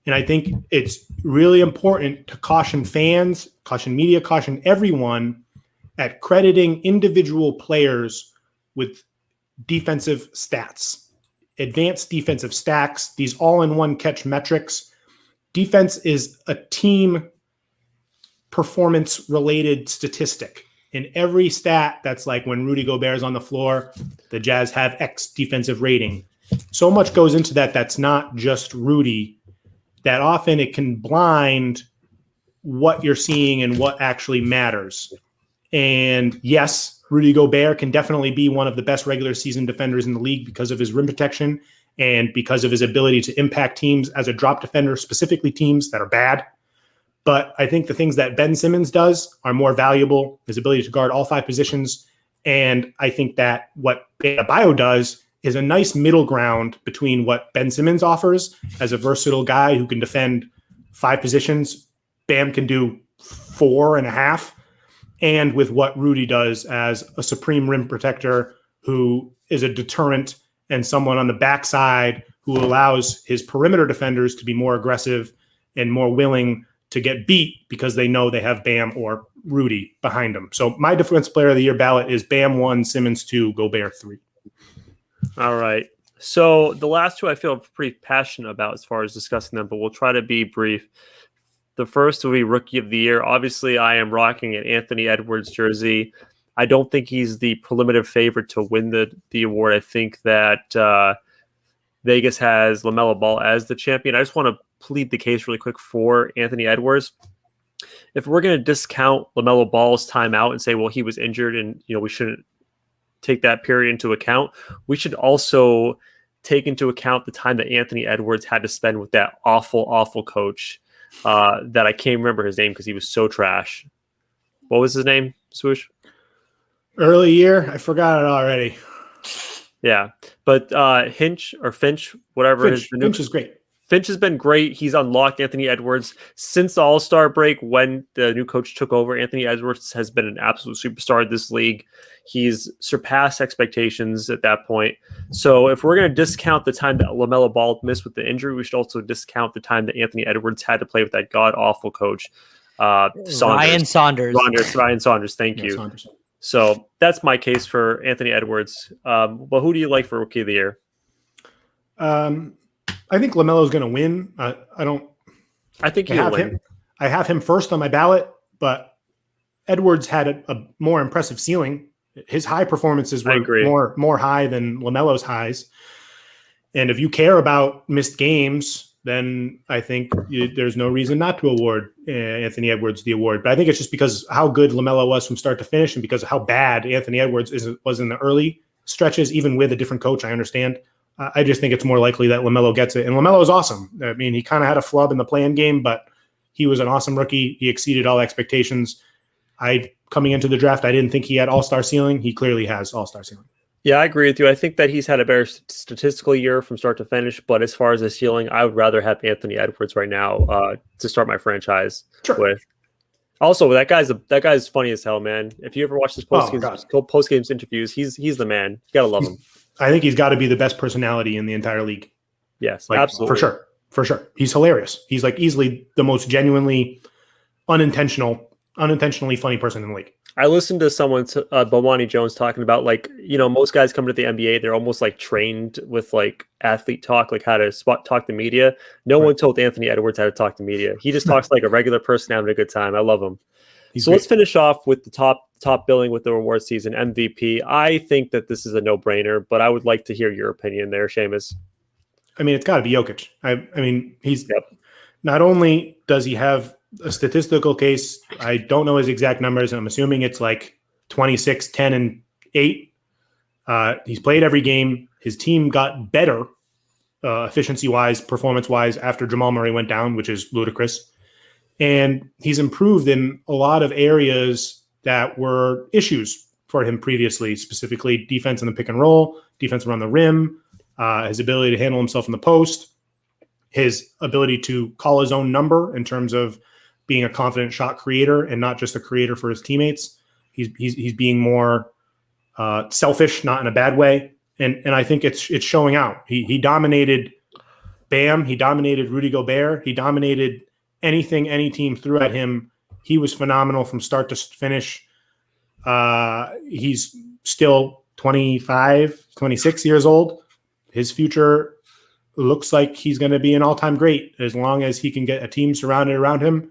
And I think it's really important to caution fans, caution media, caution everyone at crediting individual players with defensive stats, advanced defensive stacks, these all-in-one catch metrics. Defense is a team performance-related statistic. In every stat, that's like when Rudy Gobert is on the floor, the Jazz have X defensive rating. So much goes into that that's not just Rudy, that often it can blind what you're seeing and what actually matters. And yes, Rudy Gobert can definitely be one of the best regular season defenders in the league because of his rim protection and because of his ability to impact teams as a drop defender, specifically teams that are bad. But I think the things that Ben Simmons does are more valuable, his ability to guard all five positions. And I think that what Adebayo does is a nice middle ground between what Ben Simmons offers as a versatile guy who can defend five positions. Bam can do 4.5. And with what Rudy does as a supreme rim protector who is a deterrent and someone on the backside who allows his perimeter defenders to be more aggressive and more willing to get beat because they know they have Bam or Rudy behind them. So my Defensive Player of the Year ballot is Bam 1, Simmons 2, Gobert 3. All right. So the last two I feel pretty passionate about as far as discussing them, but we'll try to be brief. The first will be Rookie of the Year. Obviously, I am rocking an Anthony Edwards jersey. I don't think he's the preliminary favorite to win the award. I think that Vegas has LaMelo Ball as the champion. I just want to plead the case really quick for Anthony Edwards. If we're going to discount LaMelo Ball's time out and say, well, he was injured and we shouldn't take that period into account, we should also take into account the time that Anthony Edwards had to spend with that awful coach that I can't remember his name because he was so trash. What was his name, Swoosh? Early year? I forgot it already. Yeah. But Finch, whatever. Finch is great. Finch has been great. He's unlocked Anthony Edwards since the All-Star break when the new coach took over. Anthony Edwards has been an absolute superstar in this league. He's surpassed expectations at that point. So if we're going to discount the time that LaMelo Ball missed with the injury, we should also discount the time that Anthony Edwards had to play with that god-awful coach. Ryan Saunders. Ryan Saunders, thank you. Saunders. So that's my case for Anthony Edwards. Well, who do you like for Rookie of the Year? I think LaMelo's going to win. I think he'll win. I have him first on my ballot, but Edwards had a more impressive ceiling. His high performances were more high than LaMelo's highs. And if you care about missed games, then I think there's no reason not to award Anthony Edwards the award. But I think it's just because how good LaMelo was from start to finish and because of how bad Anthony Edwards was in the early stretches, even with a different coach, I understand. I just think it's more likely that LaMelo gets it. And LaMelo is awesome. I mean, he kind of had a flub in the play-in game, but he was an awesome rookie. He exceeded all expectations. Coming into the draft, I didn't think he had all-star ceiling. He clearly has all-star ceiling. Yeah, I agree with you. I think that he's had a better statistical year from start to finish, but as far as the ceiling, I would rather have Anthony Edwards right now to start my franchise with. Also, that guy's funny as hell, man. If you ever watch his post games interviews, he's the man. You gotta love him. I think he's got to be the best personality in the entire league. Yes, absolutely, for sure. He's hilarious. He's like easily the most genuinely unintentionally funny person in the league. I listened to someone, Bomani Jones, talking about most guys come to the NBA, they're almost like trained with like athlete talk, like how to talk to media. No one told Anthony Edwards how to talk to media. He just talks like a regular person having a good time. I love him. Let's finish off with the top billing with the award season MVP. I think that this is a no-brainer, but I would like to hear your opinion there, Seamus. I mean, it's got to be Jokic. I mean, he's not only does he have a statistical case, I don't know his exact numbers, and I'm assuming it's like 26, 10, and 8. He's played every game. His team got better efficiency-wise, performance-wise after Jamal Murray went down, which is ludicrous. And he's improved in a lot of areas that were issues for him previously, specifically defense in the pick and roll, defense around the rim, his ability to handle himself in the post, his ability to call his own number in terms of being a confident shot creator and not just a creator for his teammates. He's being more selfish, not in a bad way. And I think it's showing out. He dominated Bam. He dominated Rudy Gobert. He dominated anything any team threw at him. He was phenomenal from start to finish. He's still 25, 26 years old. His future looks like he's going to be an all-time great as long as he can get a team surrounded around him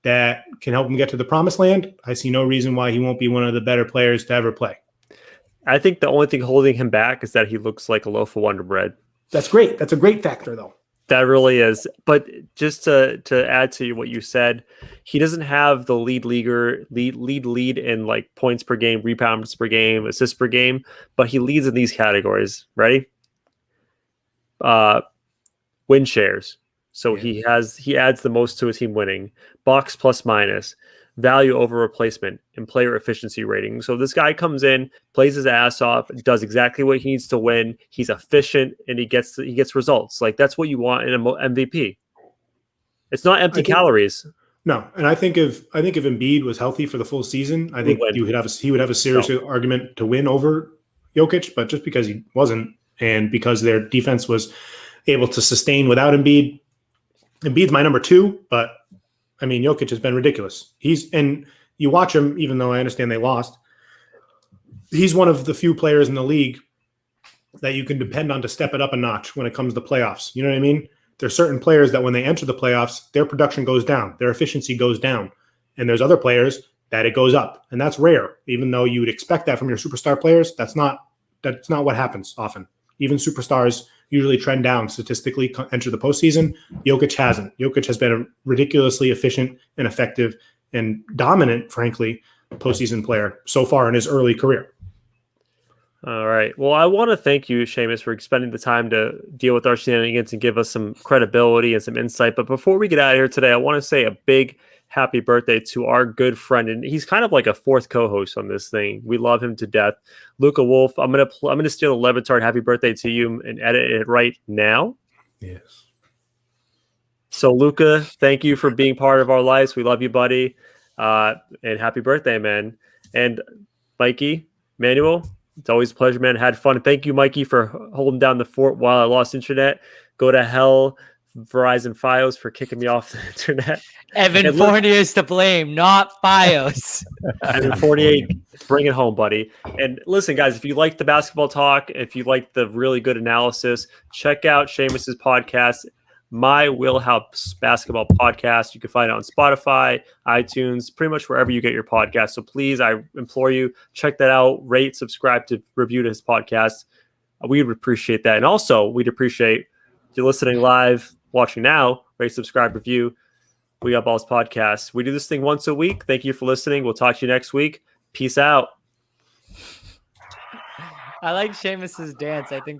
that can help him get to the promised land. I see no reason why he won't be one of the better players to ever play. I think the only thing holding him back is that he looks like a loaf of Wonder Bread. That's great. That's a great factor, though. That really is. But just to add to what you said, he doesn't have the lead in like points per game, rebounds per game, assists per game, but he leads in these categories. Ready? Win shares. So he adds the most to a team winning. Box plus minus, value over replacement, and player efficiency rating. So this guy comes in, plays his ass off, does exactly what he needs to win. He's efficient and he gets results. Like that's what you want in an MVP. It's not empty calories. No, and I think if Embiid was healthy for the full season, I think he would have a serious argument to win over Jokic. But just because he wasn't, and because their defense was able to sustain without Embiid, Embiid's my number 2. But I mean, Jokic has been ridiculous. And you watch him, even though I understand they lost, he's one of the few players in the league that you can depend on to step it up a notch when it comes to playoffs. You know what I mean? There's certain players that when they enter the playoffs, their production goes down, their efficiency goes down. And there's other players that it goes up. And that's rare. Even though you would expect that from your superstar players, that's not what happens often. Even superstars usually trend down statistically, enter the postseason. Jokic hasn't. Jokic has been a ridiculously efficient and effective and dominant, frankly, postseason player so far in his early career. All right. Well, I want to thank you, Seamus, for spending the time to deal with our shenanigans and give us some credibility and some insight. But before we get out of here today, I want to say a big happy birthday to our good friend, and he's kind of like a fourth co-host on this thing. We love him to death, Luca Wolf. I'm gonna steal the Levitard "Happy Birthday" to you and edit it right now. Yes. So, Luca, thank you for being part of our lives. We love you, buddy, and happy birthday, man. And Mikey, Manuel, it's always a pleasure, man. Had fun. Thank you, Mikey, for holding down the fort while I lost internet. Go to hell, Verizon Fios, for kicking me off the internet. Evan Fournier is to blame, not Fios. Evan Fournier, bring it home, buddy. And listen, guys, if you like the basketball talk, if you like the really good analysis, check out Seamus's podcast, My Wheelhouse Basketball Podcast. You can find it on Spotify, iTunes, pretty much wherever you get your podcast. So please, I implore you, check that out, rate, subscribe to review to his podcast. We would appreciate that. And also, we'd appreciate you listening live watching now, rate, subscribe, review. We Got Balls podcast. We do this thing once a week. Thank you for listening. We'll talk to you next week. Peace out. I like Seamus's dance. I think